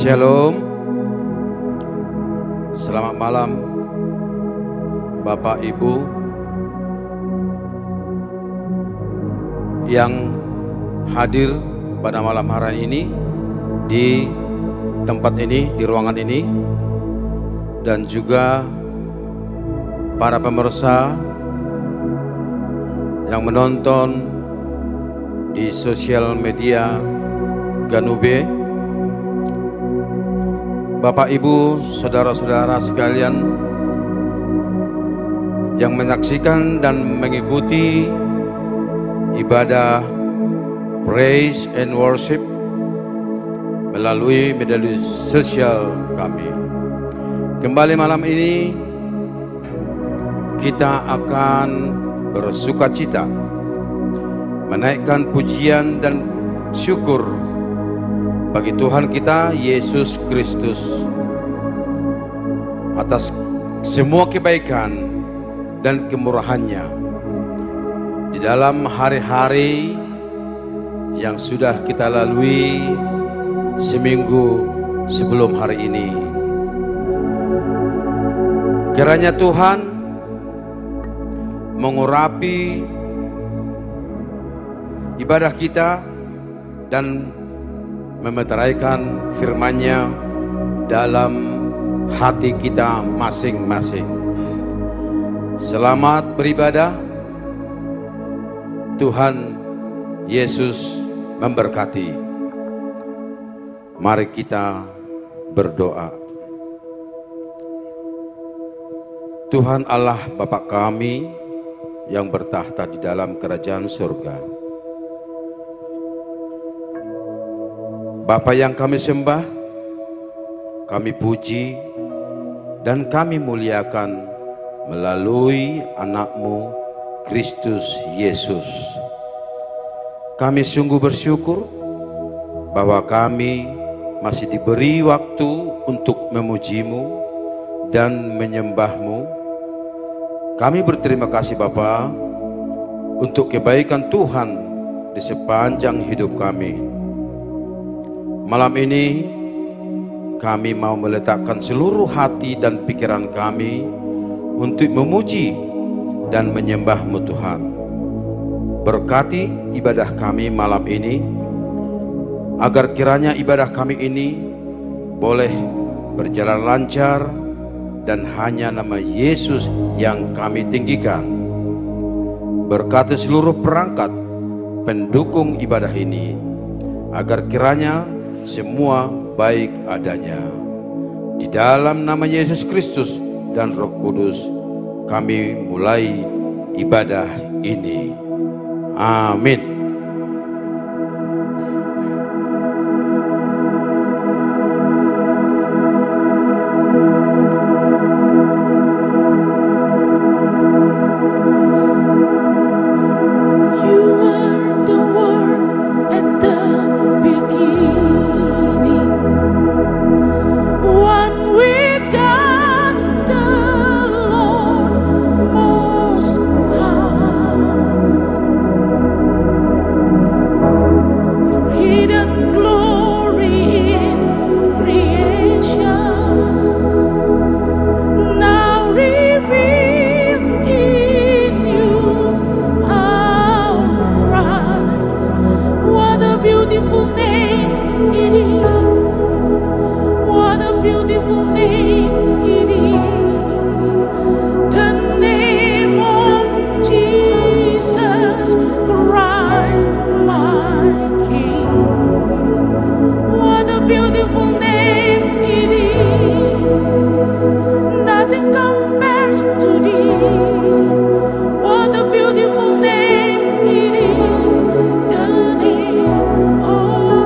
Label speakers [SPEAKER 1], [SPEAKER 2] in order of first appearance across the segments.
[SPEAKER 1] Shalom. Selamat malam Bapak Ibu yang hadir pada malam hari ini di tempat ini, di ruangan ini, dan juga para pemirsa yang menonton di sosial media Ganube. Bapak Ibu, saudara-saudara sekalian yang menyaksikan dan mengikuti ibadah praise and worship melalui media sosial kami. Kembali malam ini kita akan bersukacita menaikkan pujian dan syukur bagi Tuhan kita Yesus Kristus atas semua kebaikan dan kemurahannya di dalam hari-hari yang sudah kita lalui seminggu sebelum hari ini. Kiranya Tuhan mengurapi ibadah kita dan memeteraikan firman-Nya dalam hati kita masing-masing. Selamat beribadah. Tuhan Yesus memberkati. Mari kita berdoa. Tuhan Allah Bapa kami yang bertahta di dalam kerajaan surga, Bapa yang kami sembah, kami puji, dan kami muliakan melalui anak-Mu, Kristus Yesus. Kami sungguh bersyukur bahwa kami masih diberi waktu untuk memuji-Mu dan menyembah-Mu. Kami berterima kasih Bapa untuk kebaikan Tuhan di sepanjang hidup kami. Malam ini kami mau meletakkan seluruh hati dan pikiran kami untuk memuji dan menyembah-Mu Tuhan. Berkati ibadah kami malam ini, agar kiranya ibadah kami ini boleh berjalan lancar dan hanya nama Yesus yang kami tinggikan. Berkati seluruh perangkat pendukung ibadah ini, agar kiranya semua baik adanya. Di dalam nama Yesus Kristus dan Roh Kudus kami mulai ibadah ini. Amin.
[SPEAKER 2] Beautiful name it is, the name of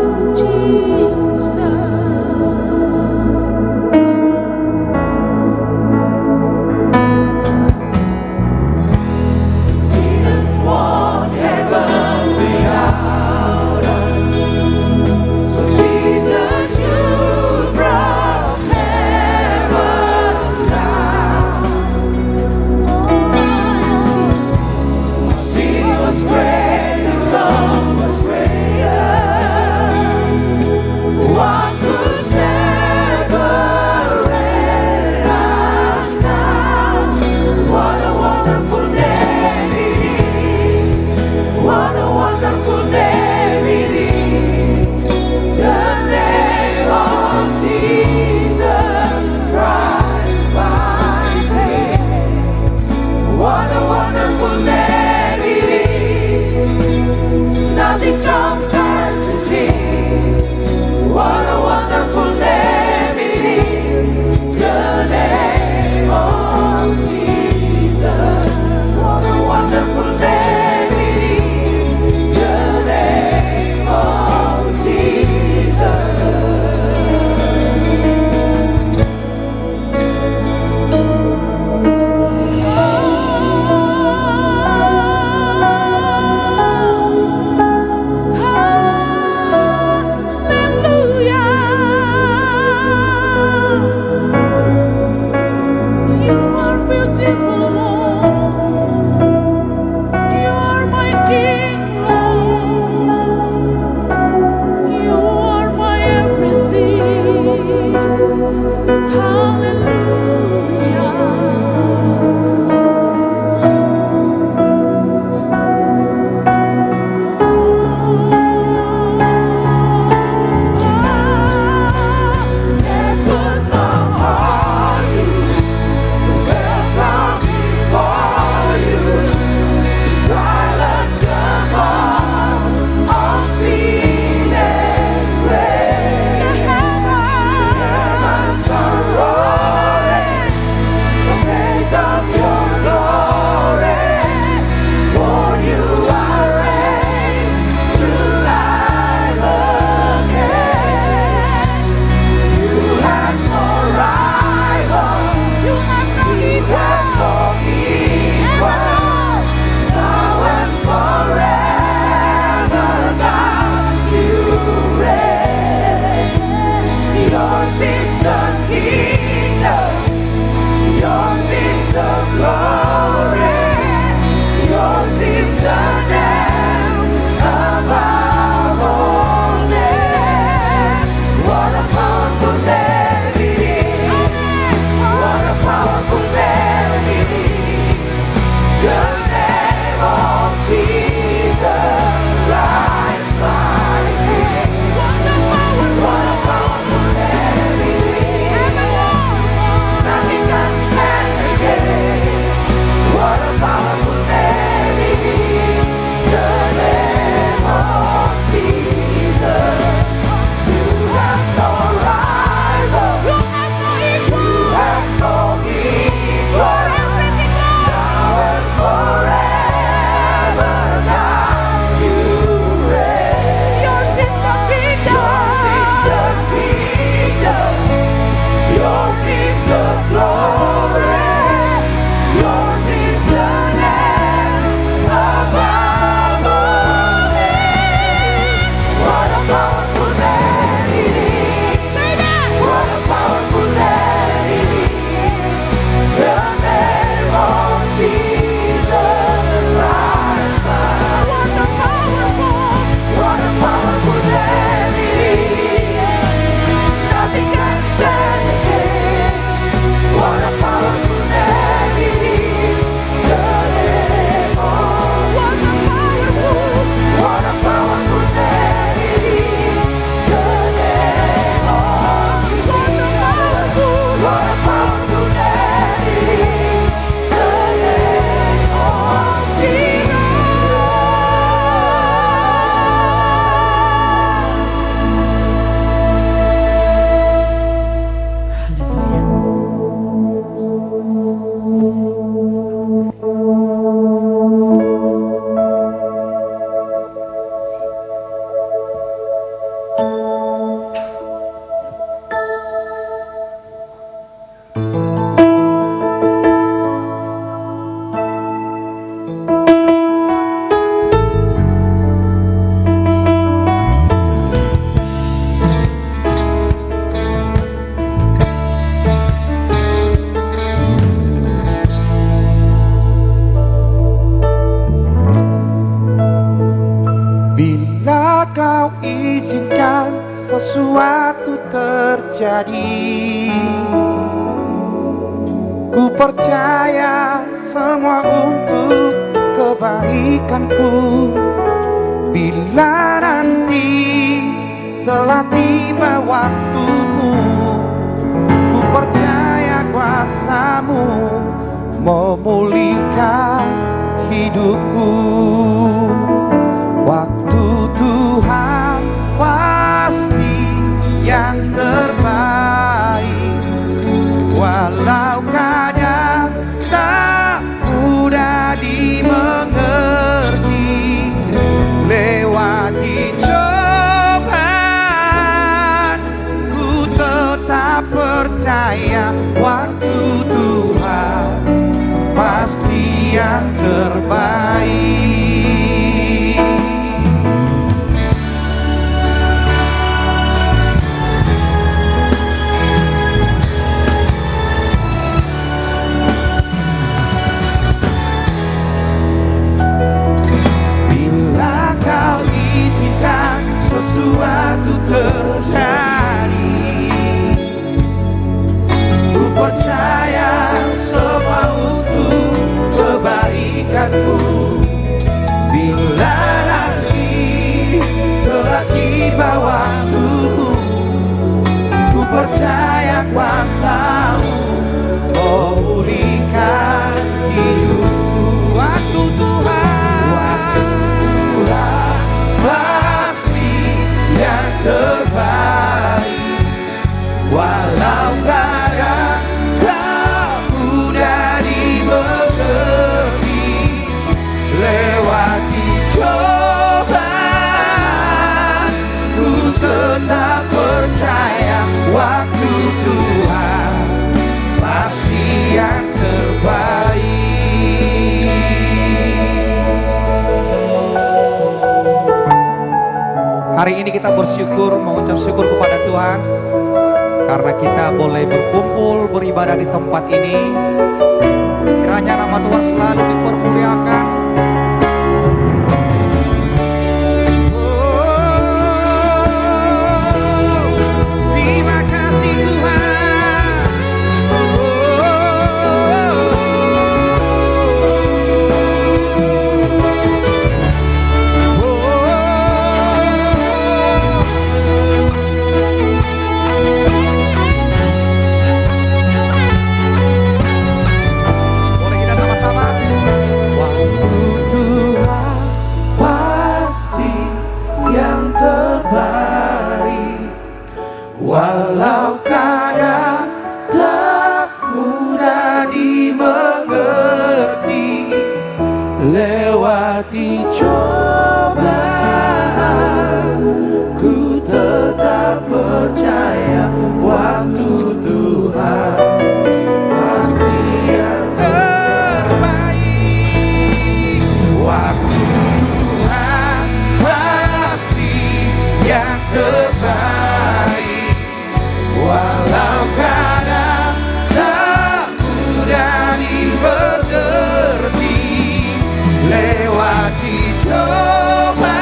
[SPEAKER 2] izinkan sesuatu terjadi. Ku percaya semua untuk kebaikanku. Bila nanti telah tiba waktumu, ku percaya kuasa-Mu memulihkan hidupku. Waktu Tuhan pasti yang terbaik, walau kadang tak mudah dimengerti. Lewati cobaan, ku tetap percaya waktu Tuhan pasti yang terbaik. Sesuatu terjadi, ku percaya semua untuk kebaikanku. Bila nanti telah tiba waktumu, ku percaya kuasa-Mu memulihkan hidupku. Waktu Tuhan pasti yang terbaik, walau kadang tak mudah dimengerti. Lewati cobaan, ku tetap percaya waktu Tuhan pasti yang terbaik. Hari ini kita bersyukur, mengucap syukur kepada Tuhan karena kita boleh berkumpul, beribadah di tempat ini. Kiranya nama Tuhan selalu dipermuliakan. Terima kasih Tuhan. Walau kadang tak mudah dimengerti. Lewati cobaan, ku tetap percaya waktu Tuhan pasti yang terbaik. Waktu Tuhan pasti yang terbaik, walau kadang tak mudah dimengerti. Lewati cobaan,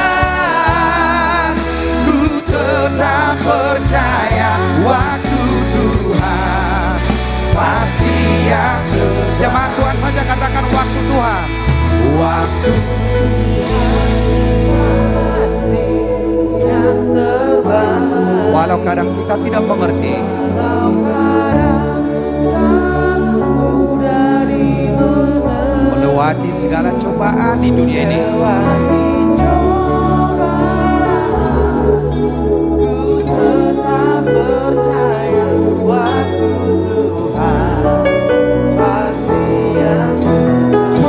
[SPEAKER 2] ku tetap percaya waktu Tuhan pasti yang terbaik. Jemaat Tuhan saja katakan waktu Tuhan. Waktu pasti yang terbaik, walau kadang kita tidak mengerti. Melewati segala cobaan di dunia ini, ku tetap percaya waktu Tuhan pasti yang terbaik.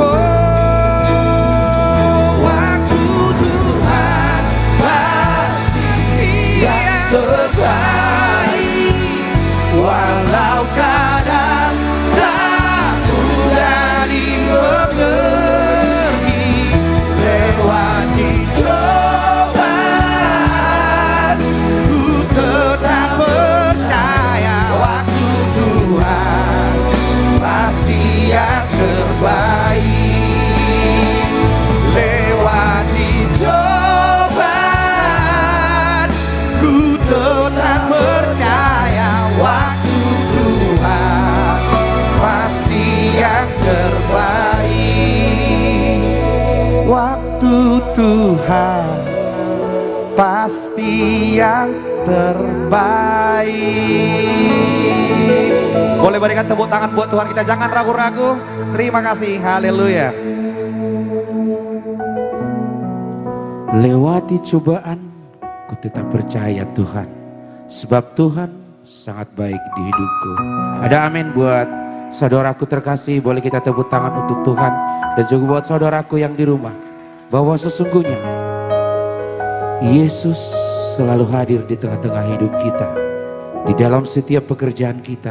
[SPEAKER 2] Waktu Tuhan pasti yang terbaik, walau kadang tak mudah dimengerti. Lewati cobaan, ku tetap percaya waktu Tuhan pasti yang terbaik. Lewati cobaan, ku Tuhan pasti yang terbaik. Boleh berikan tepuk tangan buat Tuhan kita, jangan ragu-ragu. Terima kasih, haleluya.
[SPEAKER 3] Lewati cobaan, ku tetap percaya Tuhan, sebab Tuhan sangat baik di hidupku. Ada amin buat saudaraku terkasih. Boleh kita tepuk tangan untuk Tuhan. Dan juga buat saudaraku yang di rumah, bahwa sesungguhnya Yesus selalu hadir di tengah-tengah hidup kita, di dalam setiap pekerjaan kita.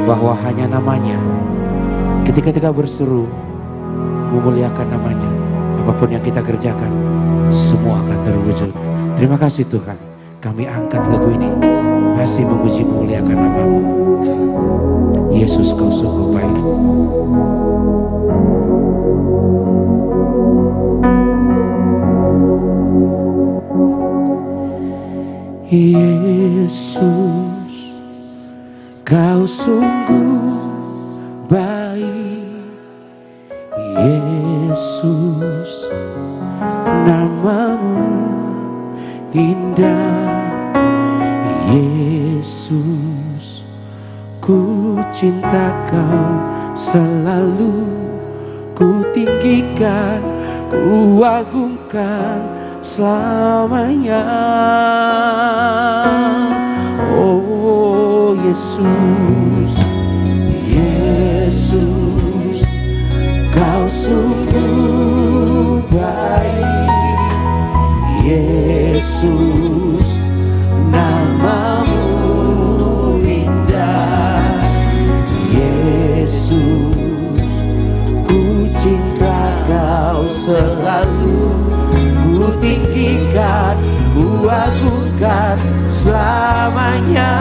[SPEAKER 3] Bahwa hanya namanya, ketika kita berseru memuliakan namanya, apapun yang kita kerjakan, semua akan terwujud. Terima kasih Tuhan, kami angkat lagu ini, masih memuji memuliakan nama-Mu. Yesus, Kau sungguh baik. Yesus, Kau sungguh baik. Yesus, nama-Mu indah. Yesus, ku cinta Kau selalu, ku tinggikan, ku agungkan selamanya. Oh Yesus, Yesus, Kau sungguh baik. Yesus, nama-Mu indah. Yesus, ku cinta Kau selalu, ku tinggikan, ku agungkan selamanya.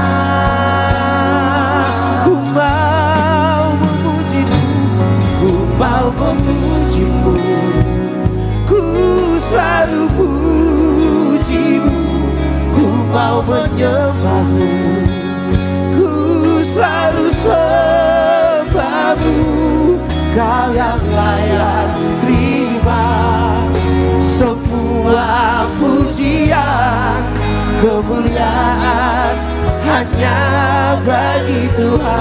[SPEAKER 3] Ku mau memuji-Mu, ku mau memuji-Mu, ku selalu puji-Mu, ku mau menyembah-Mu, ku selalu sembah-Mu. Kau yang layak terima semua pujian, kemuliaan hanya bagi Tuhan.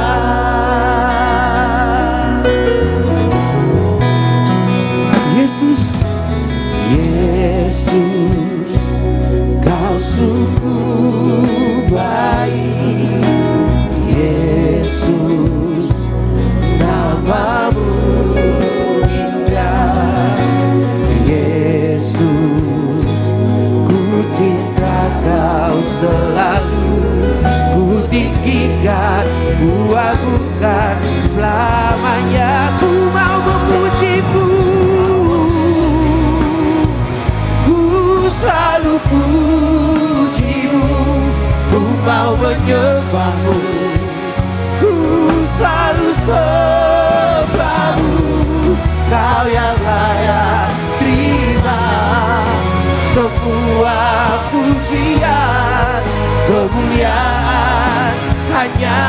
[SPEAKER 3] Yesus, Yesus, Kau sungguh baik. Yesus, nama-Mu indah. Yesus, ku cinta Kau selalu, ku tinggikan, ku agungkan selamanya. Ku mau memuji-Mu, ku selalu puji-Mu, ku mau menyembah-Mu, ku selalu sembah-Mu. Kau yang layak terima semua pujian, kemuliaan hanya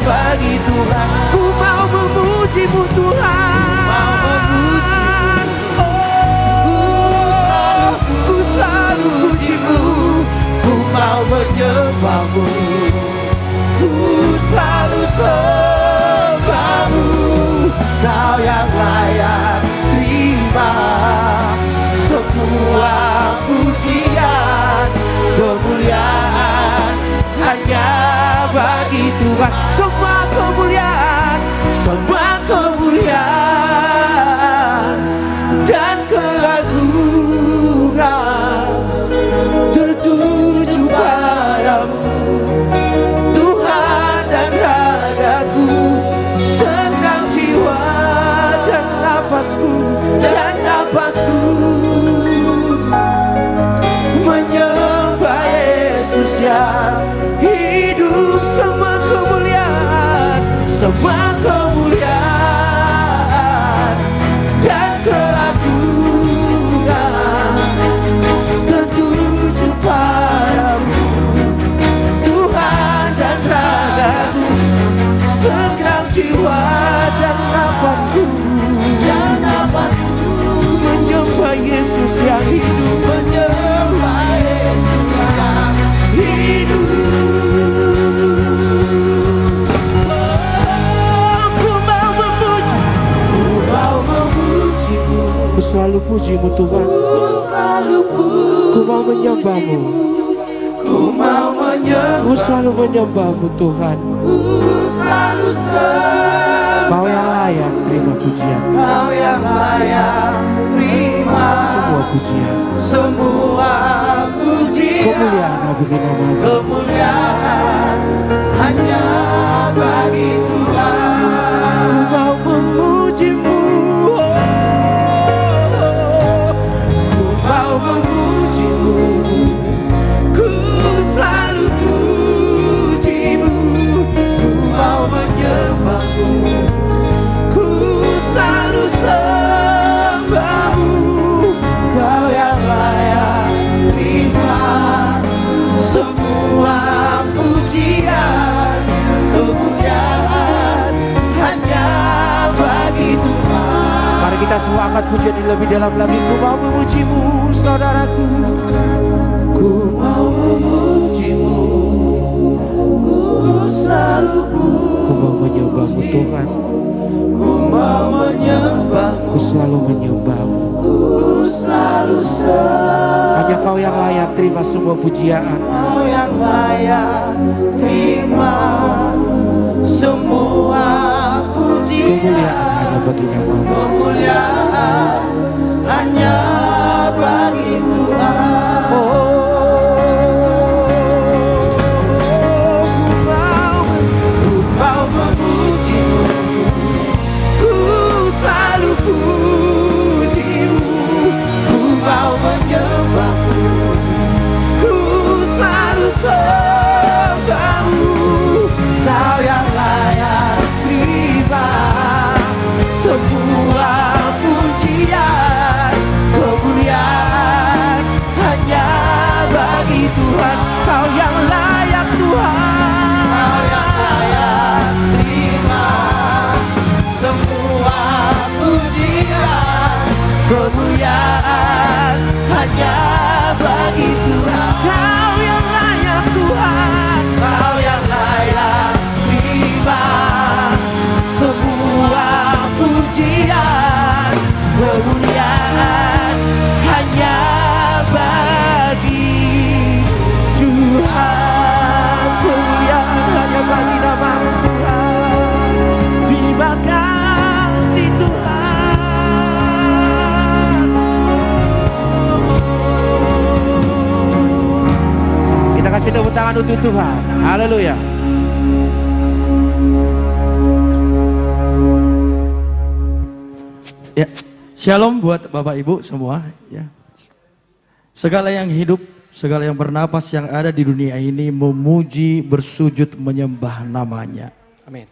[SPEAKER 3] bagi Tuhan. Ku mau memuji-Mu Tuhan, mau memuji-Mu. Oh, ku selalu puji-Mu, ku mau menyembah-Mu, ku selalu sembah-Mu. Kau yang layak terima semua pujian, kemuliaan hanya bagi Tuhan. Semua kemuliaan, semua kemuliaan dan keagungan tertuju padamu, Tuhan dan Ragaku, senang jiwa dan nafasku dan memuji-Mu Tuhan. Ku mau menyembah-Mu.
[SPEAKER 2] Ku mau menyembah,
[SPEAKER 3] Ku selalu menyembah-Mu Tuhan.
[SPEAKER 2] ku selalu sembah.
[SPEAKER 3] Kau yang layak terima pujian.
[SPEAKER 2] Kau yang layak terima
[SPEAKER 3] Semua pujian.
[SPEAKER 2] semua pujian.
[SPEAKER 3] Kemuliaan bagi nama-Mu.
[SPEAKER 2] Kemuliaan hanya bagi Tuhan.
[SPEAKER 3] Ku mau memuji-Mu.
[SPEAKER 2] Ku mau memuji-Mu, ku selalu puji-Mu. Ku mau menyembah-Mu, ku selalu sembah-Mu. Kau yang layak terima semua pujian. Kemuliaan hanya bagi Tuhan.
[SPEAKER 3] Mari kita semua angkat pujian ini lebih dalam lagi. Ku mau memuji-Mu, saudaraku.
[SPEAKER 2] Ku mau memuji-Mu, ku selalu
[SPEAKER 3] Ku mau menyembah-Mu Tuhan.
[SPEAKER 2] ku mau menyembah-Mu,
[SPEAKER 3] Ku selalu menyembah-Mu.
[SPEAKER 2] ku selalu sembah.
[SPEAKER 3] Hanya Kau yang layak terima semua pujian.
[SPEAKER 2] Kau yang layak terima semua pujian.
[SPEAKER 3] Kemuliaan hanya bagi nama-Mu.
[SPEAKER 2] Kemuliaan hanya bagi Tuhan. Ku mau memuji-Mu, ku selalu puji-Mu. Ku mau menyembah-Mu, ku selalu sembah-Mu. Kau yang layak terima semua pujian. Kemuliaan hanya bagi Tuhan. Kau yang layak Tuhan. Kau yang layak terima semua pujian. Kemuliaan hanya bagi Tuhan. Kau yang layak Tuhan. Kau yang layak terima semua pujian. Kemuliaan hanya bagi Tuhan. Kemuliaan hanya bagi nama-Mu Tuhan. Terima kasih Tuhan.
[SPEAKER 3] Kita kasih tepuk tangan untuk Tuhan. Haleluya.
[SPEAKER 4] Ya, shalom buat Bapak Ibu semua ya. Segala yang hidup, segala yang bernapas yang ada di dunia ini memuji, bersujud, menyembah namanya.
[SPEAKER 2] Amin.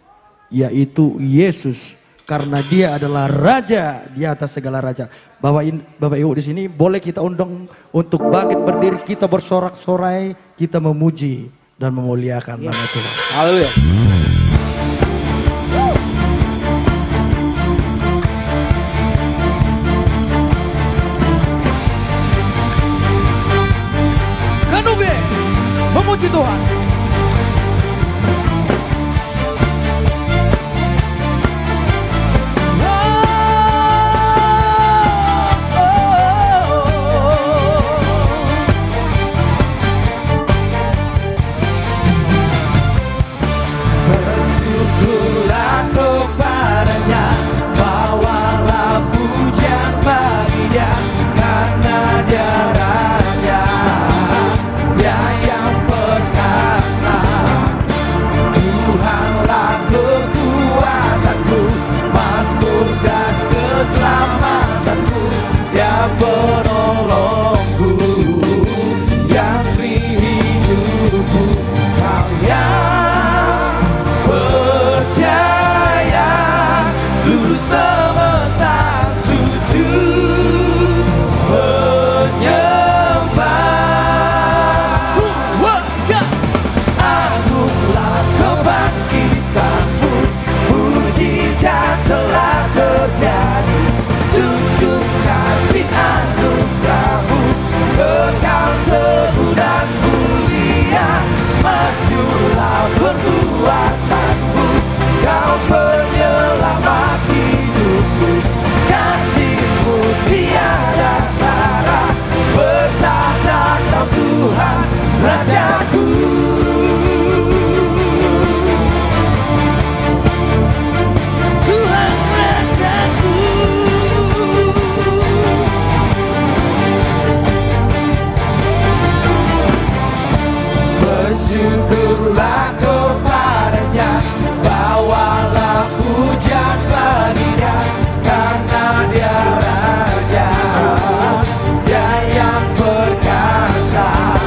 [SPEAKER 4] Yaitu Yesus, karena Dia adalah Raja di atas segala raja. Bapak Ibu di sini boleh kita undang untuk bangkit berdiri, kita bersorak-sorai, kita memuji dan memuliakan nama Tuhan.
[SPEAKER 3] Haleluya.
[SPEAKER 4] Kanube, memuji Tuhan.
[SPEAKER 2] Bersyukurlah kepadanya, bawalah pujian bagi Dia, karena Dia Raja, Dia yang perkasa.
[SPEAKER 3] Masuklah kepadanya, bawalah pujian baginya, karena dia Raja, dia yang perkasa.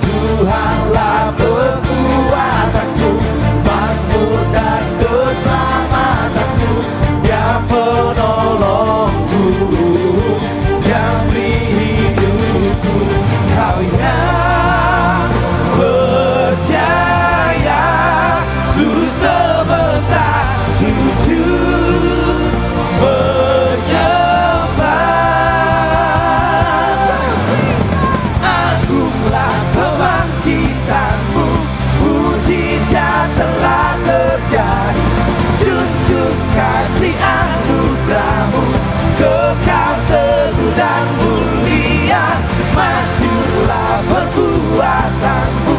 [SPEAKER 3] Tuhanlah kekuatanku, mazmur dan keselamatanku, dia penolongku, yang beri hidupku. Kau yang percaya, seluruh semesta sujud menyembah. Agunglah kebangkitanmu, mujizat telah terjadi. Junjung kasih anugerahmu, kekal teguh dan mulia. Masyurlah perbuatanmu,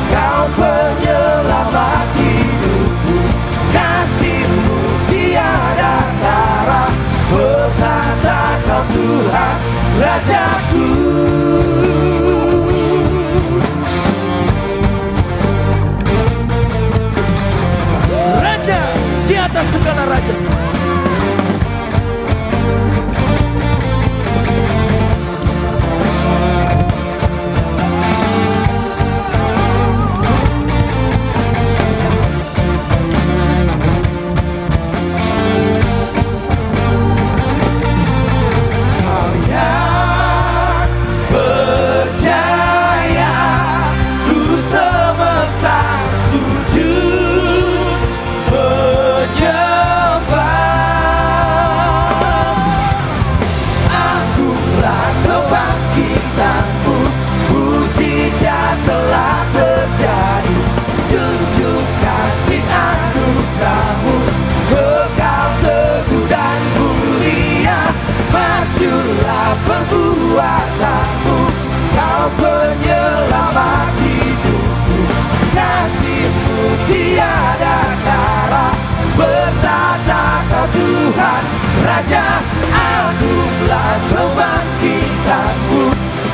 [SPEAKER 3] kau penyelamat hidupku. Kasihmu tiada tara, bertata kau Tuhan Rajaku. Raja di atas segala raja. Telah terjadi, junjung kasih anugerahmu, kekal teguh dan mulia. Masyurlah perbuatanmu, kau penyelamat hidupku. Kasihmu tiada tara, bertata kau Tuhan Raja. Agunglah kebangkitanmu,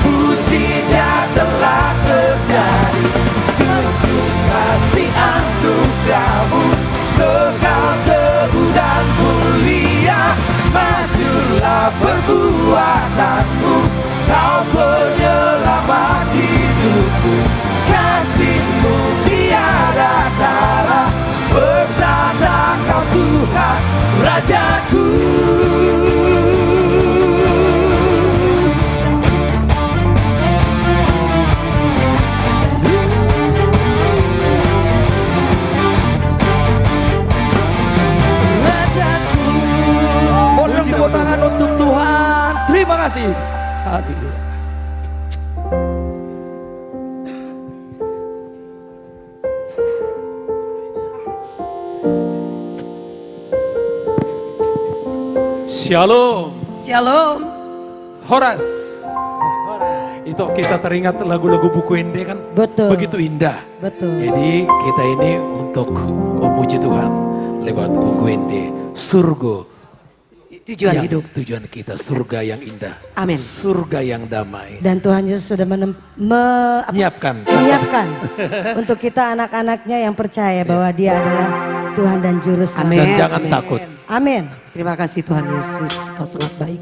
[SPEAKER 3] mujizat telah terjadi. Junjung kasih anugerahmu, kekal teguh dan mulia. Masyurlah perbuatanmu, kau penyelamat hidupku. Kasihmu tiada tara, bertata kau Tuhan Rajaku. Tepuk tangan untuk Tuhan. Terima kasih. Haleluya.
[SPEAKER 5] Shalom.
[SPEAKER 6] Shalom.
[SPEAKER 5] Horas. Itu kita teringat lagu-lagu buku Ende kan
[SPEAKER 6] Betul.
[SPEAKER 5] begitu indah.
[SPEAKER 6] Betul.
[SPEAKER 5] Jadi kita ini untuk memuji Tuhan lewat buku Ende. Surga.
[SPEAKER 6] Tujuan
[SPEAKER 5] yang
[SPEAKER 6] hidup.
[SPEAKER 5] Tujuan kita surga yang indah.
[SPEAKER 6] Amin.
[SPEAKER 5] Surga yang damai.
[SPEAKER 6] Dan Tuhan Yesus sudah
[SPEAKER 5] Menyiapkan.
[SPEAKER 6] menyiapkan untuk kita anak-anaknya yang percaya bahwa Dia adalah Tuhan dan Juru Selamat.
[SPEAKER 5] Dan jangan takut.
[SPEAKER 6] Amin. Terima kasih Tuhan Yesus, Kau sangat baik.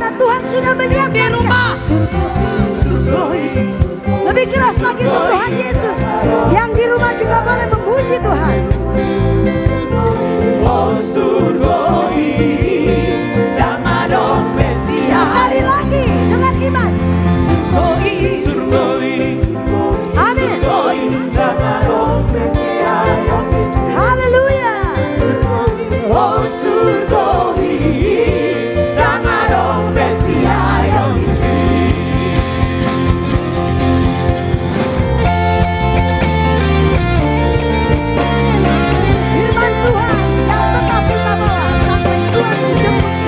[SPEAKER 6] mana Tuhan sudah menyiapkan lebih keras lagi untuk Tuhan Yesus. Yang di rumah juga boleh memuji Tuhan. Sekali lagi dengan iman. Amin. Haleluya. Firman Tuhan yang tetap kita bawa sampai Tuhan menjemput kita.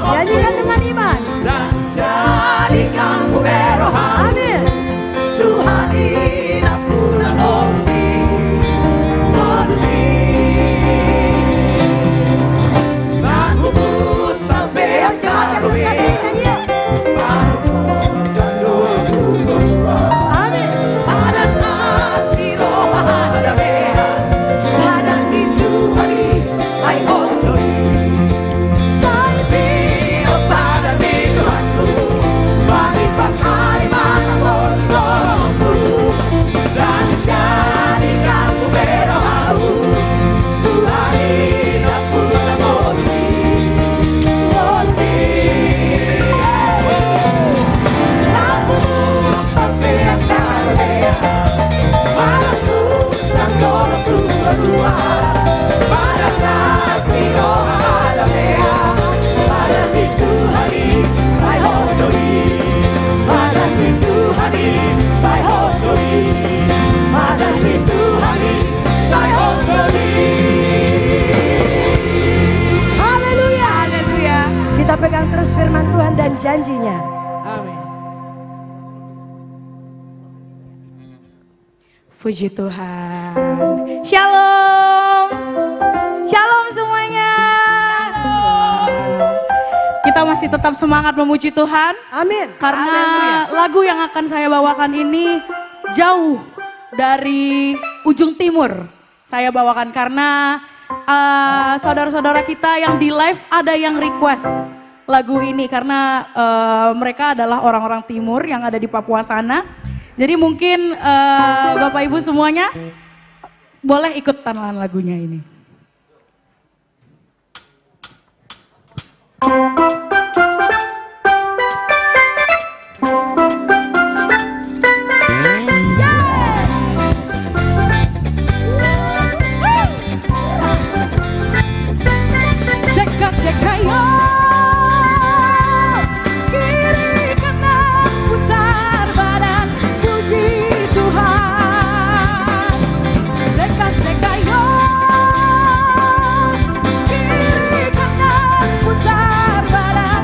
[SPEAKER 6] Nyanyikan dengan iman.
[SPEAKER 7] Dan jadikan ku berohan.
[SPEAKER 6] Amin.
[SPEAKER 7] Tuhan tidak pernah aku buta beak karunia.
[SPEAKER 6] Amin.
[SPEAKER 7] Pada kasih roh ada beak. Pada itu hari saya ondoi.
[SPEAKER 6] Kita pegang terus firman Tuhan dan janjinya.
[SPEAKER 7] Amin. Puji Tuhan. Shalom. Shalom semuanya. Kita masih tetap semangat memuji Tuhan.
[SPEAKER 6] Amin.
[SPEAKER 7] Karena lagu yang akan saya bawakan ini jauh dari ujung timur. Saya bawakan karena saudara-saudara kita yang di live ada yang request lagu ini karena mereka adalah orang-orang timur yang ada di Papua sana. Jadi mungkin Bapak Ibu semuanya boleh ikut tanelan lagunya ini. Badan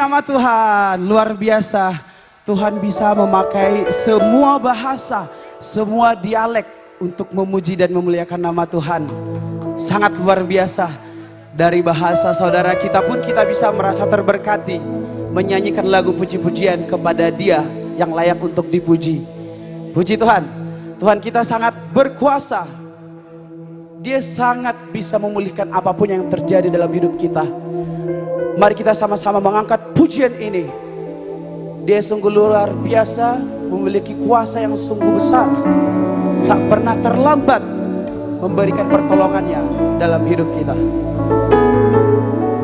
[SPEAKER 8] nama Tuhan, luar biasa. Tuhan bisa memakai semua bahasa, semua dialek untuk memuji dan memuliakan nama Tuhan. Sangat luar biasa. Dari bahasa saudara kita pun kita bisa merasa terberkati, menyanyikan lagu puji-pujian kepada Dia yang layak untuk dipuji. Puji Tuhan, Tuhan kita sangat berkuasa. Dia sangat bisa memulihkan apapun yang terjadi dalam hidup kita. Mari kita sama-sama mengangkat pujian ini. Dia sungguh luar biasa, memiliki kuasa yang sungguh besar. Tak pernah terlambat memberikan pertolongannya dalam hidup kita.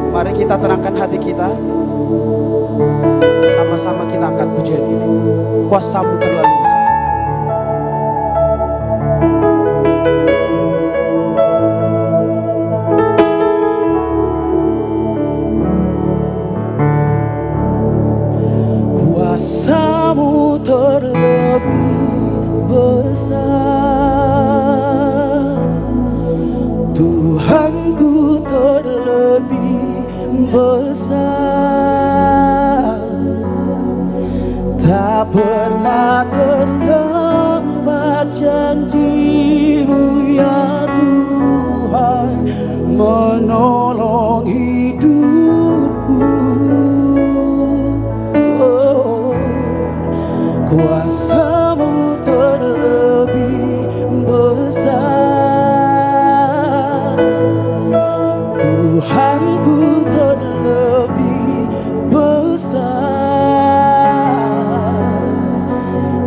[SPEAKER 8] Mari kita tenangkan hati kita. Sama-sama kita angkat pujian ini. Kuasa-Mu terlalu besar. Kuasa-Mu terlebih besar, Tuhanku terlebih besar. Tak pernah terlambat janji-Mu ya Tuhan, menolong hidupku. Kuasa-Mu terlebih besar, Tuhanku terlebih besar.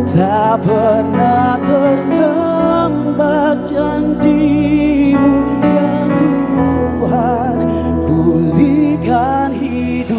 [SPEAKER 8] Tak pernah terlambat janji-Mu ya Tuhan, pulihkan hidup.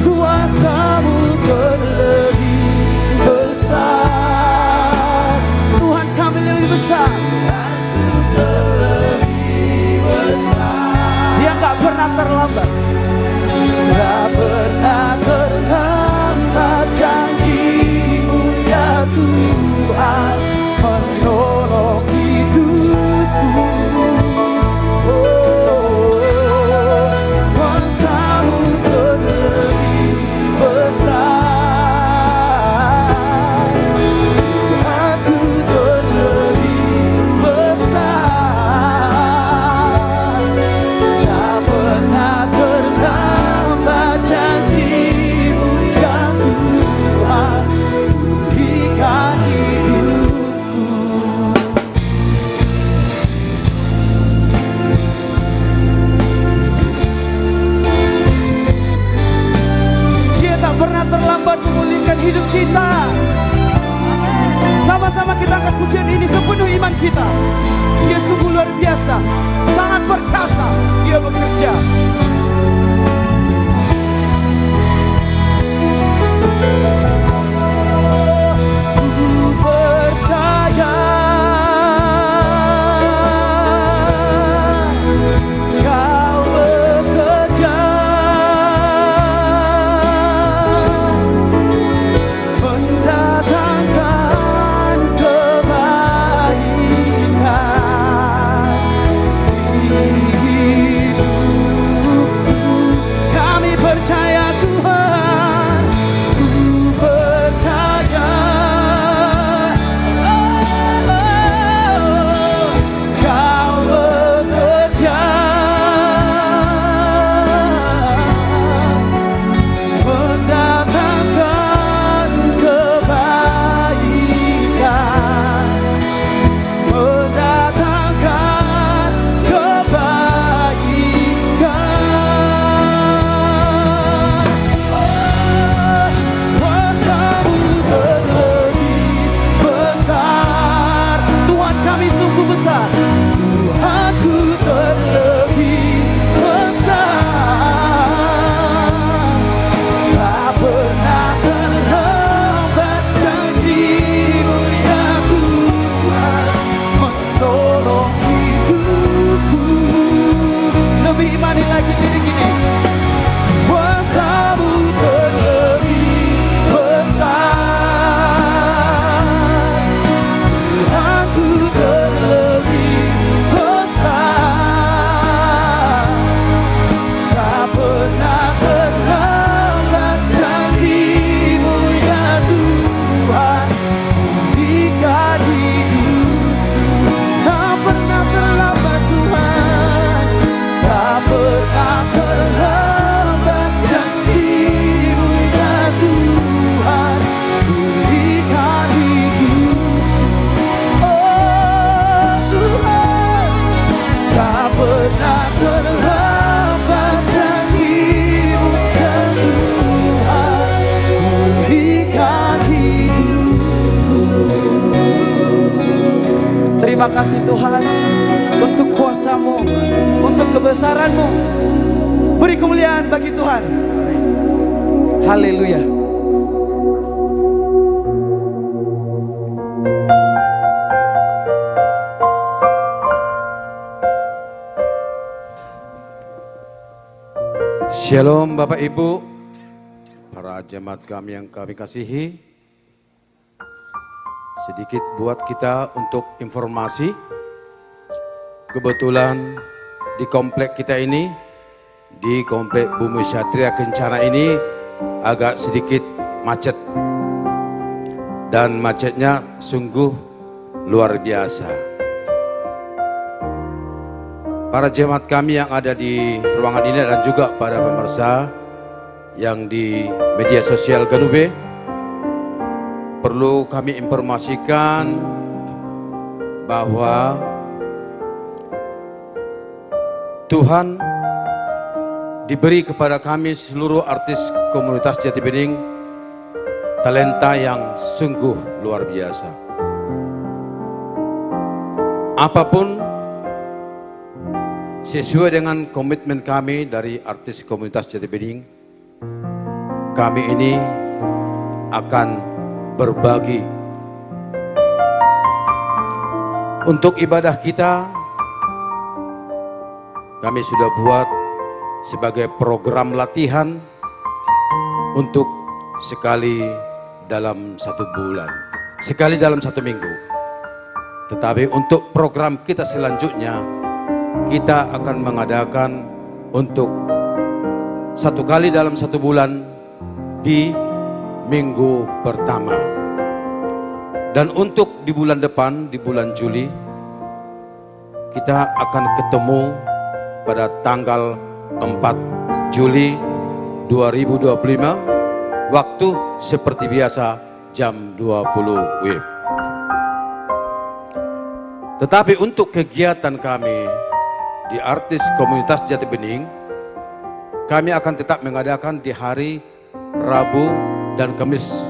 [SPEAKER 8] Kuasa-Mu terlebih Sama-sama kita angkat pujian ini sepenuh iman kita. Dia sungguh luar biasa, sangat perkasa, dia bekerja. Ku percaya Kau bekerja mendatangkan kebaikan di hidupku. Kami percaya Tuhan, ku percaya Kau bekerja mendatangkan kebaikan, mendatangkan kebaikan. Kuasa-Mu terlebih besar, Tuhan kami sungguh besar, Tuhanku terlebih besar. Tak pernah terlambat janji-Mu ya Tuhan, menolong hidupku. Lebih imani lagi lirik ini. Kuasa-Mu terlebih besar, Tuhanku terlebih besar. Tak pernah terlambat janji-Mu ya Tuhan, pulihkan hidupku. Tak pernah terlambat Tuhan, tak pernah terlambat janji-Mu ya Tuhan, pulihkan hidupku. Oh Tuhan, tak pernah terlambat janji-Mu ya Tuhan, pulihkan hidupku. Terima kasih Tuhan untuk kuasa-Mu, untuk kebesaran-Mu. Beri kemuliaan bagi Tuhan. Haleluya.
[SPEAKER 1] Shalom Bapak Ibu, para jemaat kami yang kami kasihi. Sedikit buat kita untuk informasi. Kebetulan di komplek kita ini, di komplek Bumi Satria Kencana ini agak sedikit macet. Dan macetnya sungguh luar biasa. Para jemaat kami yang ada di ruangan ini dan juga para pemirsa yang di media sosial Ganube, perlu kami informasikan bahwa Tuhan diberi kepada kami seluruh artis komunitas Jati Bening talenta yang sungguh luar biasa. Apapun sesuai dengan komitmen kami dari artis komunitas Jati Bening, kami ini akan berbagi. Untuk ibadah kita, kami sudah buat sebagai program latihan untuk sekali dalam 1 bulan, sekali dalam 1 minggu. Tetapi untuk program kita selanjutnya, kita akan mengadakan untuk 1 kali dalam 1 bulan di minggu pertama. Dan untuk di bulan depan, di bulan Juli, kita akan ketemu pada tanggal 4 Juli 2025, waktu seperti biasa jam 20 WIB. Tetapi untuk kegiatan kami di artis komunitas Jati Bening, kami akan tetap mengadakan di hari Rabu dan Kamis.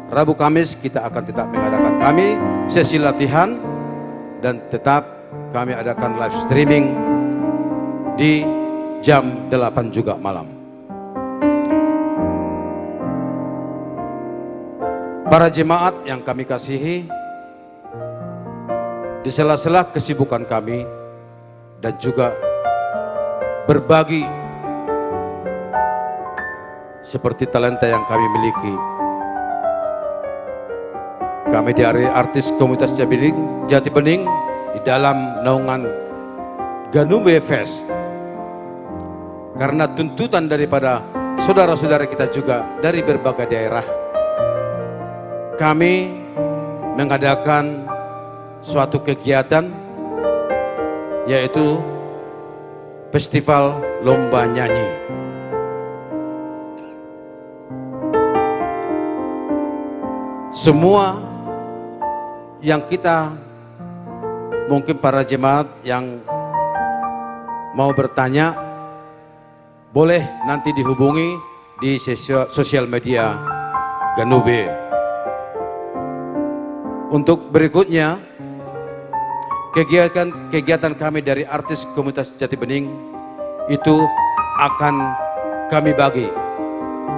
[SPEAKER 1] Rabu Kamis kita akan tetap mengadakan sesi latihan dan tetap kami adakan live streaming di jam 8 juga malam. Para jemaat yang kami kasihi, di sela-sela kesibukan kami dan juga berbagi seperti talenta yang kami miliki, kami dari artis komunitas Jati Bening di dalam naungan Ganube Fest, karena tuntutan daripada saudara-saudara kita juga dari berbagai daerah, kami mengadakan suatu kegiatan yaitu Festival Lomba Nyanyi. Semua yang kita, mungkin para jemaat yang mau bertanya, boleh nanti dihubungi di sosial media Ganube. Untuk berikutnya, kegiatan kami dari artis komunitas Jati Bening itu akan kami bagi.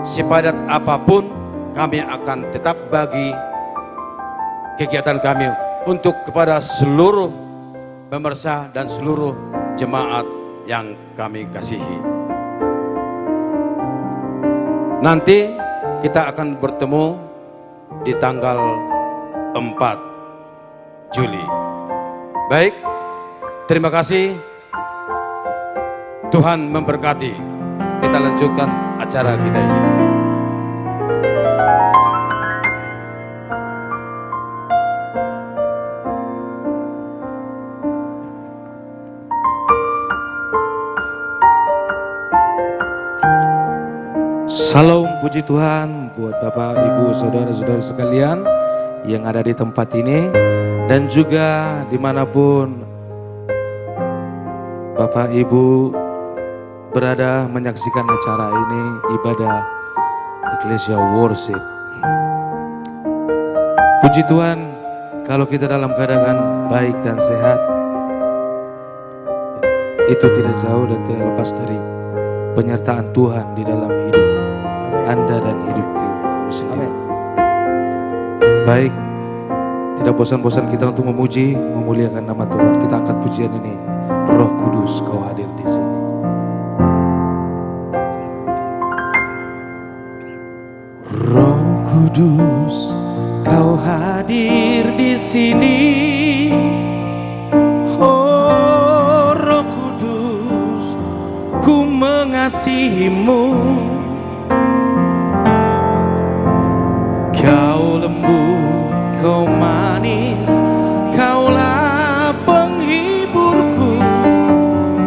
[SPEAKER 1] Sepadat apapun kami akan tetap bagi kegiatan kami untuk kepada seluruh pemirsa dan seluruh jemaat yang kami kasihi. Nanti kita akan bertemu di tanggal 4 Juli. Baik, terima kasih. Tuhan memberkati. Kita lanjutkan acara kita ini.
[SPEAKER 3] Salam puji Tuhan buat Bapak, Ibu, Saudara-saudara sekalian yang ada di tempat ini dan juga dimanapun Bapak Ibu berada menyaksikan acara ini, ibadah Ecclesia Worship. Puji Tuhan, kalau kita dalam keadaan baik dan sehat, itu tidak jauh dan tidak lepas dari penyertaan Tuhan di dalam hidup Anda dan hidup kami sendiri. Baik, tidak bosan-bosan kita untuk memuji, memuliakan nama Tuhan. Kita angkat pujian ini. Roh Kudus, Kau hadir di sini. Roh Kudus, Kau hadir di sini. Oh Roh Kudus, ku mengasihimu. Kau lembut, Kau manis, Kaulah penghiburku,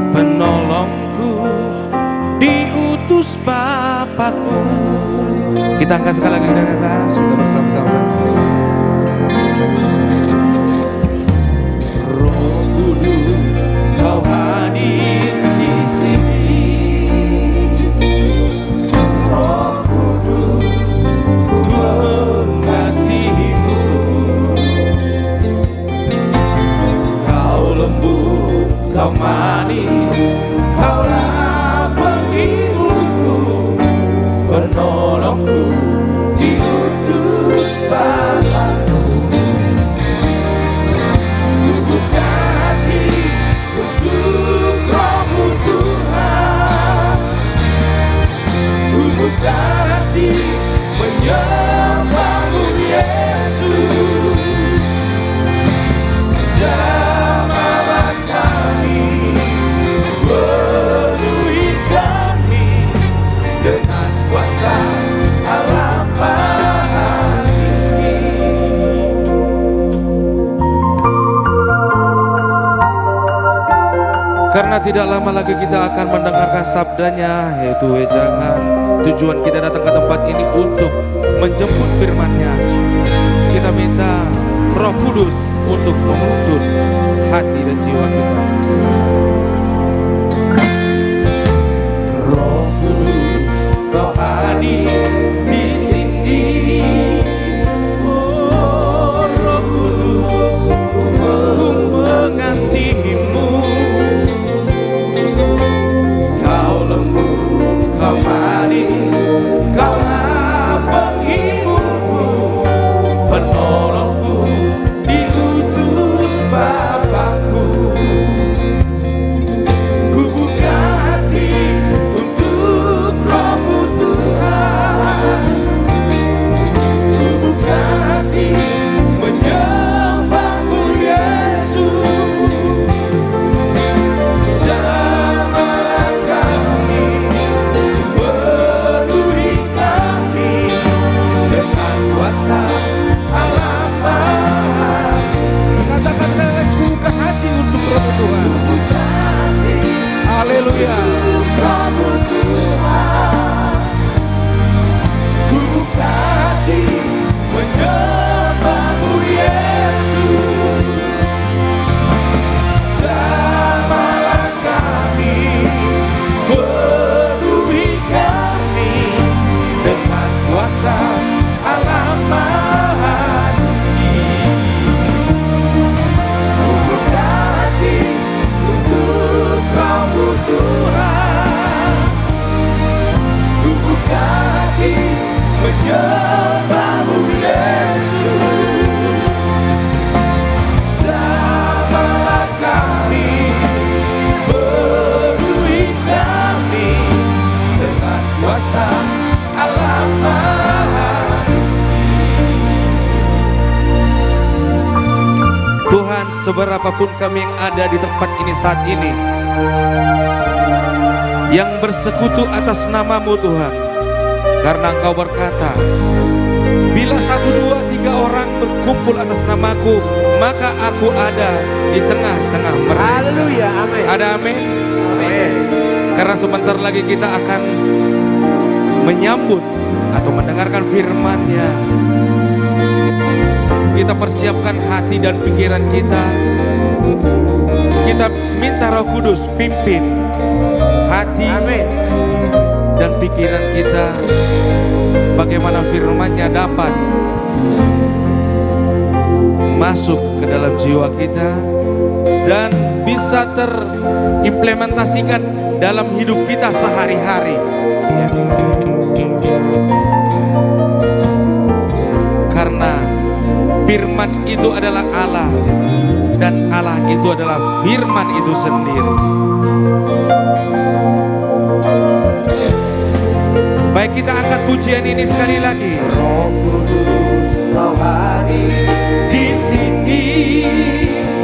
[SPEAKER 3] penolongku, diutus Bapakku. Kita angkat sekali lagi dari atas, kita bersama-sama. Roh Kudus, Kau hadir di sini. Roh Kudus, ku mengasihimu. Kau lembut, Kau manis, Kaulah penghiburku, penolongku, diutus Bapakku. Ku buka hati untuk Roh-Mu Tuhan. Ku buka hati menyembah-Mu Yesus. Jamalah kami, penuhi kami dengan kuasa Allah Maha Tinggi. Karena tidak lama lagi kita akan mendengarkan sabdanya, yaitu wejangan. Tujuan kita datang ke tempat ini untuk menjemput firman-Nya. Kita minta Roh Kudus untuk menuntun hati dan jiwa kita. Roh Kudus, Kau hadir di sini.
[SPEAKER 1] seberapapun kami yang ada di tempat ini saat ini, yang bersekutu atas namamu Tuhan, karena Engkau berkata, bila 1, 2, 3 orang berkumpul atas namaku, maka aku ada di tengah-tengah mereka.
[SPEAKER 5] Haleluya, amin.
[SPEAKER 1] Ada amin?
[SPEAKER 5] Amin.
[SPEAKER 1] Karena sebentar lagi kita akan menyambut atau mendengarkan firman-Nya. Kita persiapkan hati dan pikiran kita. Kita minta Roh Kudus pimpin hati dan pikiran kita, bagaimana firman-Nya dapat masuk ke dalam jiwa kita dan bisa terimplementasikan dalam hidup kita sehari-hari. Karena firman itu adalah Allah dan Allah itu adalah firman itu sendiri. Baik, kita angkat pujian ini sekali lagi.
[SPEAKER 5] Roh Kudus, Kau hadir di sini.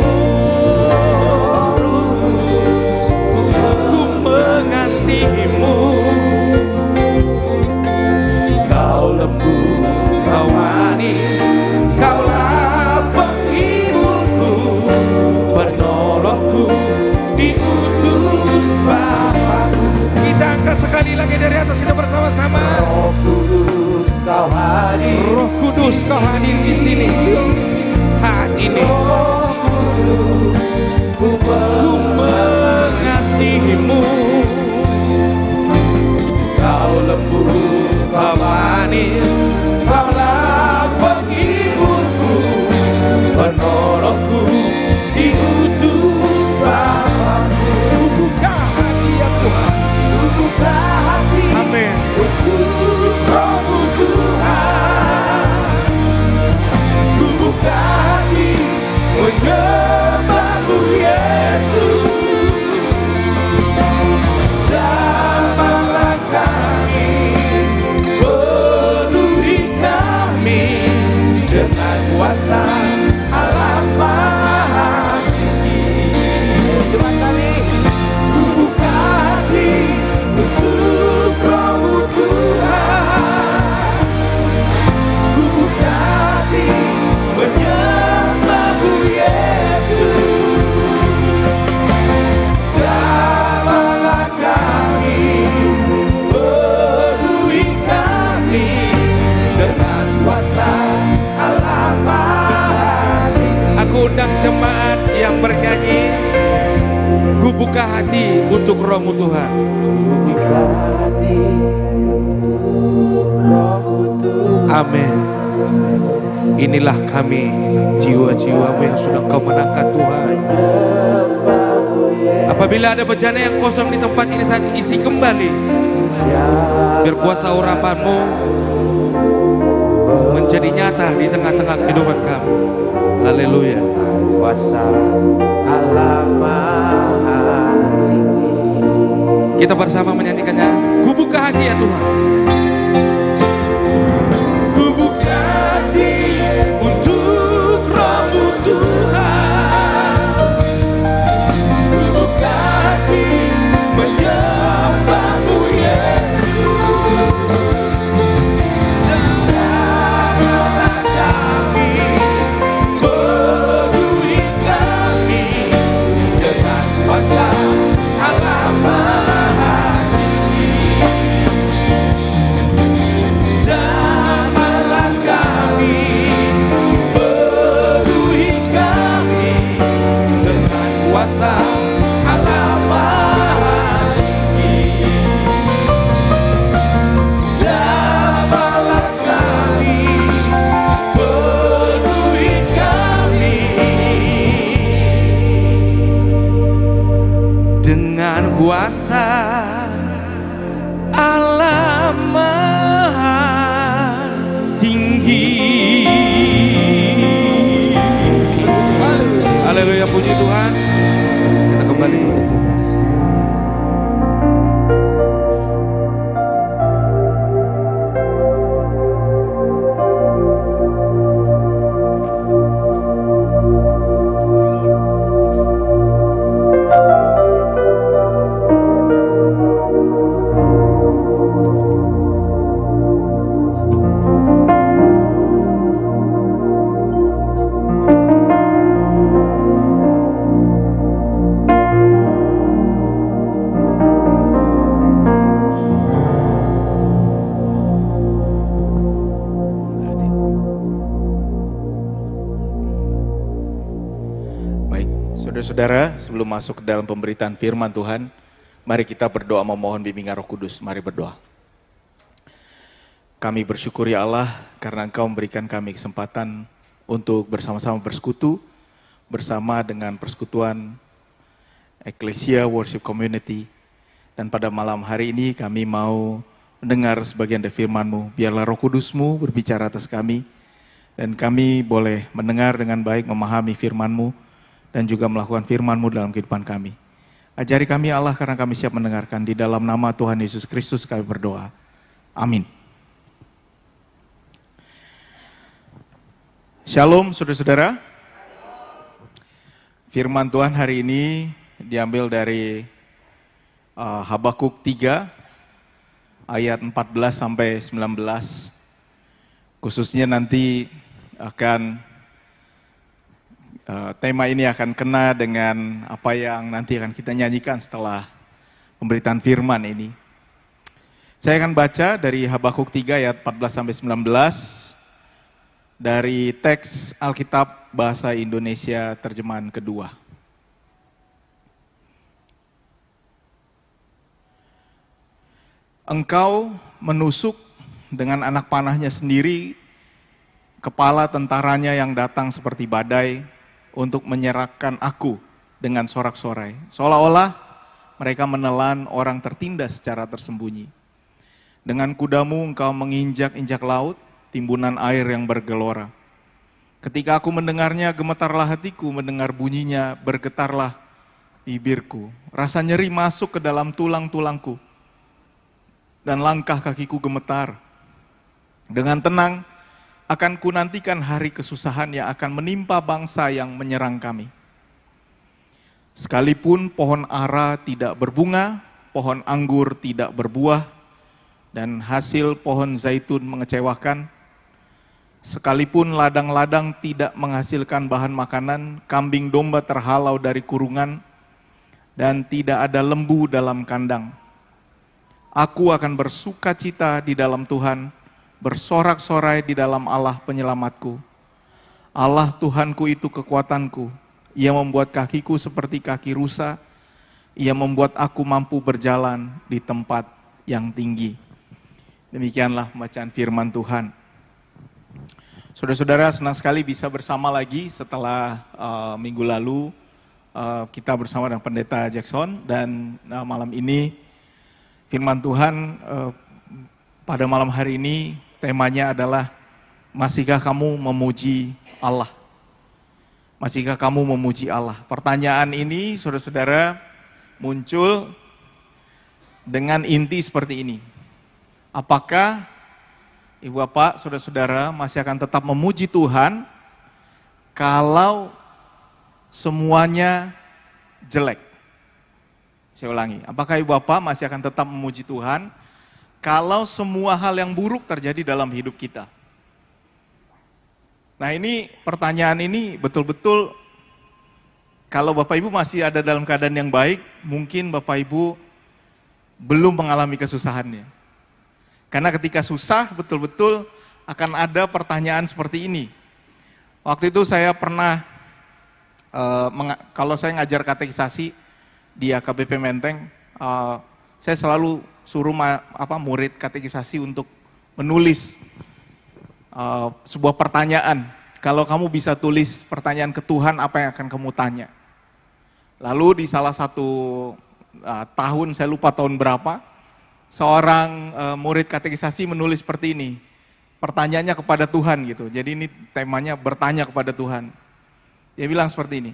[SPEAKER 5] Oh, Roh Kudus, ku mengasihimu. Kau lembut, Kau manis, Kaulah penghiburku, penolongku, diutus Bapa-Ku.
[SPEAKER 1] Kita angkat sekali lagi dari atas, kita bersama-sama.
[SPEAKER 5] Roh Kudus, Kau hadir.
[SPEAKER 1] Roh Kudus, Kau hadir di sini saat ini.
[SPEAKER 5] Roh Kudus, ku
[SPEAKER 1] Mengasihimu,
[SPEAKER 5] Kau lembut, Kau manis, Kaulah penghiburku, penolongku, diutus Bapa-Ku.
[SPEAKER 1] ku buka hati ya Tuhan.
[SPEAKER 5] Ku buka hati
[SPEAKER 1] Amin.
[SPEAKER 5] untuk Roh-Mu Tuhan. Ku buka hati menyembah-Mu Yesus. Jamahlah kami, penuhi kami dengan kuasa Allah Maha Tinggi. Coba kami, ku buka hati untuk Roh-Mu Tuhan. Ku buka hati menyembah-Mu Yesus. Jamahlah kami, penuhi kami dengan kuasa Allah Maha Tinggi.
[SPEAKER 1] Aku undang jemaat yang bernyanyi, ku buka hati untuk Roh-Mu Tuhan.
[SPEAKER 5] Buka hati untuk Roh-Mu Tuhan.
[SPEAKER 1] Amin. Inilah kami, jiwa-jiwa-Mu yang sudah Kau menangkan Tuhan. Apabila ada bejana yang kosong di tempat ini, saat isi kembali. Biar kuasa urapan-Mu menjadi nyata di tengah-tengah kehidupan kami. Haleluya.
[SPEAKER 5] Kuasa Allah Maha Tinggi.
[SPEAKER 1] Kita bersama menyanyikannya. Ku buka hati ya Tuhan.
[SPEAKER 5] Ku buka hati untuk Roh-Mu Tuhan. Ku buka hati menyembah-Mu Yesus. Jamahlah kami, penuhi kami dengan kuasa Allah Maha Tinggi. Jamahlah kami, penuhi kami dengan kuasa Allah Maha Tinggi. Jamahlah kami, penuhi kami
[SPEAKER 1] Dengan kuasa Allah Maha Tinggi. Haleluya, puji Tuhan. Kita kembali.
[SPEAKER 5] Saudara-saudara, sebelum masuk ke dalam pemberitaan firman Tuhan, mari kita berdoa memohon bimbingan Roh Kudus. Mari berdoa. Kami bersyukur ya Allah karena Engkau memberikan kami kesempatan untuk bersama-sama bersekutu bersama dengan persekutuan Ecclesia Worship Community. Dan pada malam hari ini kami mau mendengar sebagian dari firman-Mu. Biarlah Roh Kudus-Mu berbicara atas kami dan kami boleh mendengar dengan baik, memahami firman-Mu dan juga melakukan firman-Mu dalam kehidupan kami. Ajari kami Allah karena kami siap mendengarkan. Di dalam nama Tuhan Yesus Kristus kami berdoa. Amin. Shalom saudara-saudara. Firman Tuhan hari ini diambil dari Habakuk 3 ayat 14 sampai 19. Khususnya nanti akan tema ini akan kena dengan apa yang nanti akan kita nyanyikan setelah pemberitaan firman ini. Saya akan baca dari Habakuk 3 ayat 14 sampai 19 dari teks Alkitab Bahasa Indonesia terjemahan kedua. Engkau menusuk dengan anak panahnya sendiri kepala tentaranya yang datang seperti badai untuk menyerahkan aku dengan sorak-sorai. Seolah-olah mereka menelan orang tertindas secara tersembunyi. Dengan kudamu engkau menginjak-injak laut, timbunan air yang bergelora. Ketika aku mendengarnya, gemetarlah hatiku, mendengar bunyinya, bergetarlah bibirku. Rasa nyeri masuk ke dalam tulang-tulangku, dan langkah kakiku gemetar. Dengan tenang, akan kunantikan hari kesusahan yang akan menimpa bangsa yang menyerang kami. Sekalipun pohon ara tidak berbunga, pohon anggur tidak berbuah, dan hasil pohon zaitun mengecewakan, sekalipun ladang-ladang tidak menghasilkan bahan makanan, kambing domba terhalau dari kurungan, dan tidak ada lembu dalam kandang. Aku akan bersuka cita di dalam Tuhan, bersorak-sorai di dalam Allah penyelamatku. Allah Tuhanku itu kekuatanku, Ia membuat kakiku seperti kaki rusa, Ia membuat aku mampu berjalan di tempat yang tinggi. Demikianlah pembacaan firman Tuhan. Saudara-saudara, senang sekali bisa bersama lagi setelah minggu lalu kita bersama dengan Pendeta Jackson, dan malam ini firman Tuhan pada malam hari ini temanya adalah masihkah kamu memuji Allah? Masihkah kamu memuji Allah? Pertanyaan ini saudara-saudara muncul dengan inti seperti ini. Apakah Ibu Bapak, saudara-saudara masih akan tetap memuji Tuhan kalau semuanya jelek? Saya ulangi, apakah Ibu Bapak masih akan tetap memuji Tuhan kalau semua hal yang buruk terjadi dalam hidup kita? Nah ini pertanyaan ini betul-betul kalau Bapak Ibu masih ada dalam keadaan yang baik, mungkin Bapak Ibu belum mengalami kesusahannya. Karena ketika susah betul-betul akan ada pertanyaan seperti ini. Waktu itu saya pernah, kalau saya ngajar katekisasi di AKBP Menteng, saya selalu suruh murid katekisasi untuk menulis sebuah pertanyaan. Kalau kamu bisa tulis pertanyaan ke Tuhan, apa yang akan kamu tanya? Lalu di salah satu tahun, saya lupa tahun berapa, seorang murid katekisasi menulis seperti ini, pertanyaannya kepada Tuhan gitu. Jadi ini temanya bertanya kepada Tuhan. Dia bilang seperti ini,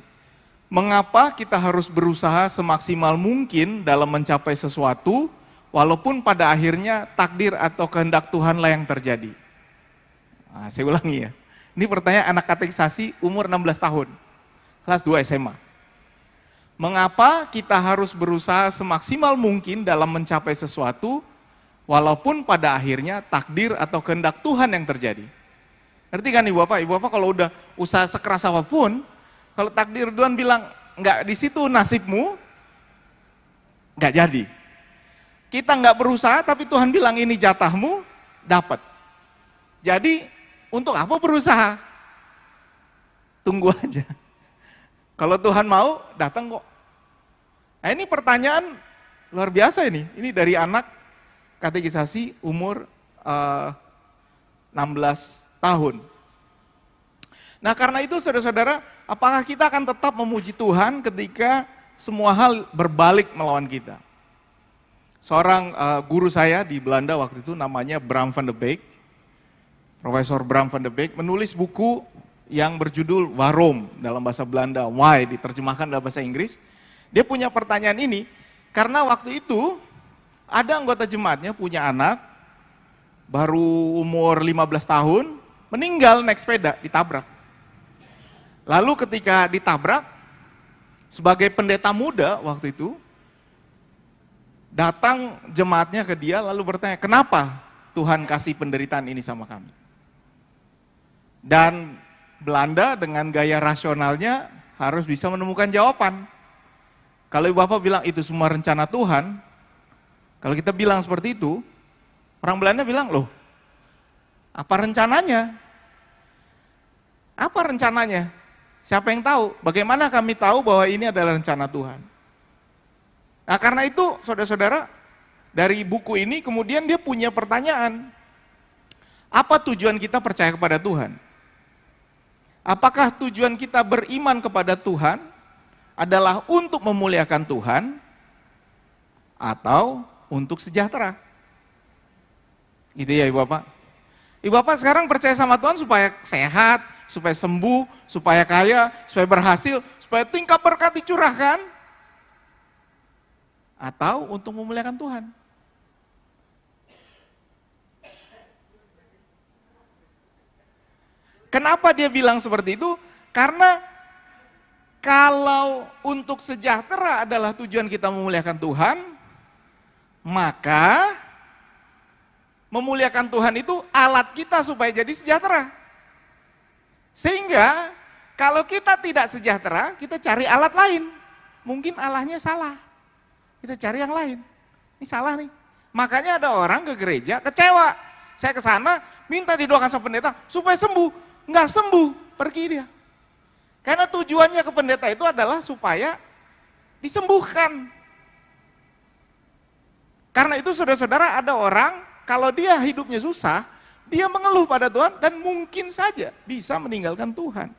[SPEAKER 5] mengapa kita harus berusaha semaksimal mungkin dalam mencapai sesuatu, walaupun pada akhirnya takdir atau kehendak Tuhanlah yang terjadi? Nah, saya ulangi ya, ini pertanyaan anak katekisasi umur 16 tahun, kelas 2 SMA. Mengapa kita harus berusaha semaksimal mungkin dalam mencapai sesuatu, walaupun pada akhirnya takdir atau kehendak Tuhan yang terjadi? Ngerti kan Ibu Bapak? Ibu Bapak kalau udah usaha sekeras apapun, kalau takdir Tuhan bilang nggak di situ nasibmu, nggak jadi. Kita nggak berusaha, tapi Tuhan bilang ini jatahmu, dapat. Jadi untuk apa berusaha? Tunggu aja. Kalau Tuhan mau, datang kok. Nah ini pertanyaan luar biasa ini. Ini dari anak katekisasi umur 16 tahun. Nah karena itu saudara-saudara, apakah kita akan tetap memuji Tuhan ketika semua hal berbalik melawan kita? Seorang guru saya di Belanda waktu itu namanya Bram van de Beek, Profesor Bram van de Beek, menulis buku yang berjudul Waarom dalam bahasa Belanda, Why diterjemahkan dalam bahasa Inggris. Dia punya pertanyaan ini, karena waktu itu ada anggota jemaatnya punya anak, baru umur 15 tahun, meninggal naik sepeda, ditabrak. Lalu ketika ditabrak, sebagai pendeta muda waktu itu, datang jemaatnya ke dia lalu bertanya, kenapa Tuhan kasih penderitaan ini sama kami? Dan Belanda dengan gaya rasionalnya harus bisa menemukan jawaban. Kalau Bapak bilang itu semua rencana Tuhan, kalau kita bilang seperti itu, orang Belanda bilang, loh, apa rencananya? Apa rencananya? Siapa yang tahu? Bagaimana kami tahu bahwa ini adalah rencana Tuhan? Nah karena itu saudara-saudara, dari buku ini kemudian dia punya pertanyaan. Apa tujuan kita percaya kepada Tuhan? Apakah tujuan kita beriman kepada Tuhan adalah untuk memuliakan Tuhan atau untuk sejahtera? Gitu ya Ibu Bapak. Ibu Bapak sekarang percaya sama Tuhan supaya sehat, supaya sembuh, supaya kaya, supaya berhasil, supaya tingkat berkat dicurahkan, atau untuk memuliakan Tuhan. Kenapa dia bilang seperti itu? Karena kalau untuk sejahtera adalah tujuan kita memuliakan Tuhan, maka memuliakan Tuhan itu alat kita supaya jadi sejahtera. Sehingga kalau kita tidak sejahtera, kita cari alat lain. Mungkin Allahnya salah. Kita cari yang lain. Ini salah nih. Makanya ada orang ke gereja kecewa. Saya ke sana minta didoakan sama pendeta supaya sembuh. Enggak sembuh, pergi dia. Karena tujuannya ke pendeta itu adalah supaya disembuhkan. Karena itu saudara-saudara ada orang kalau dia hidupnya susah, dia mengeluh pada Tuhan dan mungkin saja bisa meninggalkan Tuhan.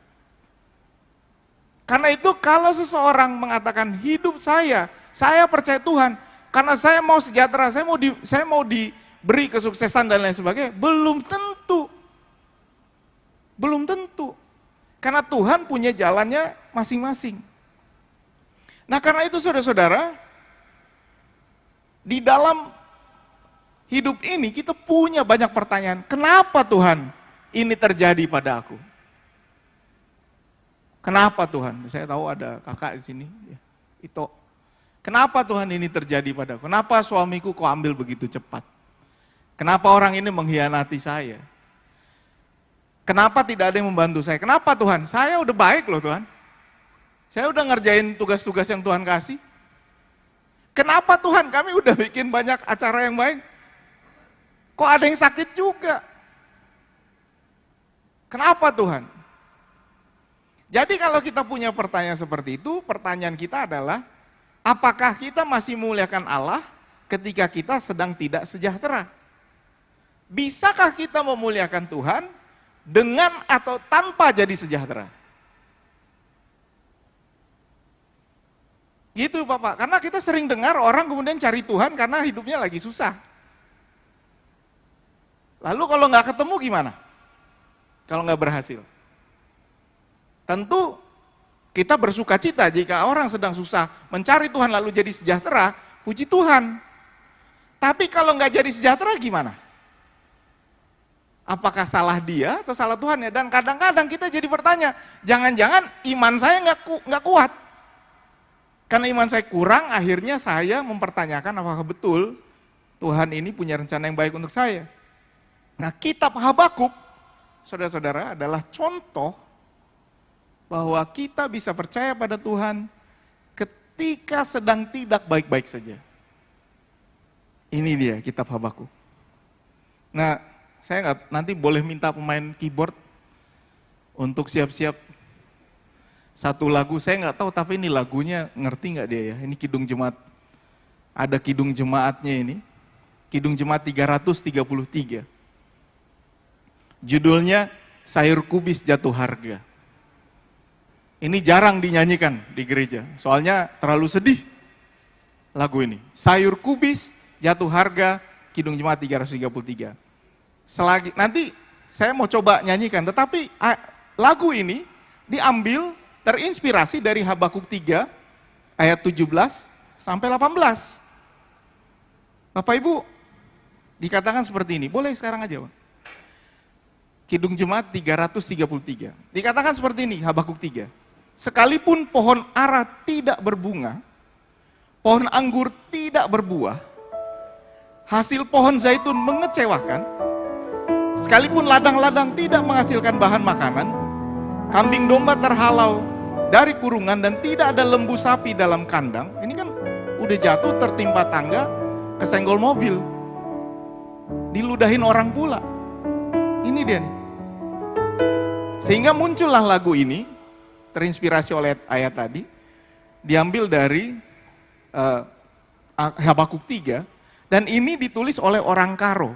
[SPEAKER 5] Karena itu kalau seseorang mengatakan hidup saya percaya Tuhan, karena saya mau sejahtera, saya mau diberi kesuksesan dan lain sebagainya, belum tentu. Belum tentu. Karena Tuhan punya jalannya masing-masing. Nah karena itu saudara-saudara, di dalam hidup ini kita punya banyak pertanyaan. Kenapa Tuhan ini terjadi pada aku? Kenapa Tuhan? Saya tahu ada kakak di sini, Ito. Kenapa Tuhan ini terjadi padaku? Kenapa suamiku kok ambil begitu cepat? Kenapa orang ini mengkhianati saya? Kenapa tidak ada yang membantu saya? Kenapa Tuhan? Saya udah baik loh Tuhan. Saya udah ngerjain tugas-tugas yang Tuhan kasih. Kenapa Tuhan? Kami udah bikin banyak acara yang baik. Kok ada yang sakit juga? Kenapa Tuhan? Jadi kalau kita punya pertanyaan seperti itu, pertanyaan kita adalah, apakah kita masih memuliakan Allah ketika kita sedang tidak sejahtera? Bisakah kita memuliakan Tuhan dengan atau tanpa jadi sejahtera? Gitu Bapak, karena kita sering dengar orang kemudian cari Tuhan karena hidupnya lagi susah. Lalu kalau nggak ketemu gimana? Kalau nggak berhasil? Tentu kita bersuka cita jika orang sedang susah mencari Tuhan lalu jadi sejahtera, puji Tuhan. Tapi kalau nggak jadi sejahtera gimana? Apakah salah dia atau salah Tuhan ya? Dan kadang-kadang kita jadi bertanya, jangan-jangan iman saya nggak kuat. Karena iman saya kurang, akhirnya saya mempertanyakan apakah betul Tuhan ini punya rencana yang baik untuk saya. Nah kitab Habakuk, saudara-saudara, adalah contoh bahwa kita bisa percaya pada Tuhan ketika sedang tidak baik-baik saja. Ini dia kitab Habakuk. Nah, saya nanti boleh minta pemain keyboard untuk siap-siap Satu lagu, saya nggak tahu tapi ini lagunya ngerti nggak dia ya? Ini Kidung Jemaat, ada Kidung Jemaatnya ini. Kidung Jemaat 333. Judulnya Sayur Kubis Jatuh Harga. Ini jarang dinyanyikan di gereja, soalnya terlalu sedih lagu ini. Sayur Kubis Jatuh Harga, Kidung Jemaat 333. Nanti saya mau coba nyanyikan, tetapi lagu ini diambil terinspirasi dari Habakuk 3 ayat 17 sampai 18. Bapak Ibu, dikatakan seperti ini. Boleh sekarang aja, Pak. Kidung Jemaat 333. Dikatakan seperti ini, Habakuk 3. Sekalipun pohon ara tidak berbunga, pohon anggur tidak berbuah, hasil pohon zaitun mengecewakan, sekalipun ladang-ladang tidak menghasilkan bahan makanan, kambing domba terhalau dari kurungan dan tidak ada lembu sapi dalam kandang. Ini kan udah jatuh tertimpa tangga, kesenggol mobil, diludahin orang pula. Ini dia nih. Sehingga muncullah lagu ini, terinspirasi oleh ayat tadi, diambil dari Habakuk 3, dan ini ditulis oleh orang Karo.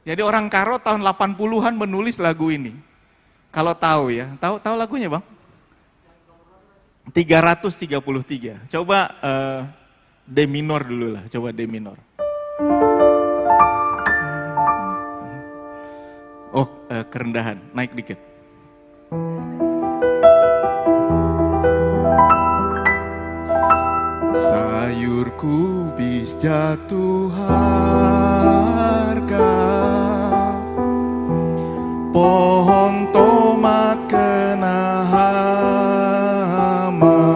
[SPEAKER 5] Jadi orang Karo tahun 80-an menulis lagu ini. Kalau tahu ya, tahu lagunya Bang? 333. Coba D minor dulu lah, coba D minor. Oh, kerendahan, naik dikit. Sayur kubis jatuh harga, pohon tomat kena hama,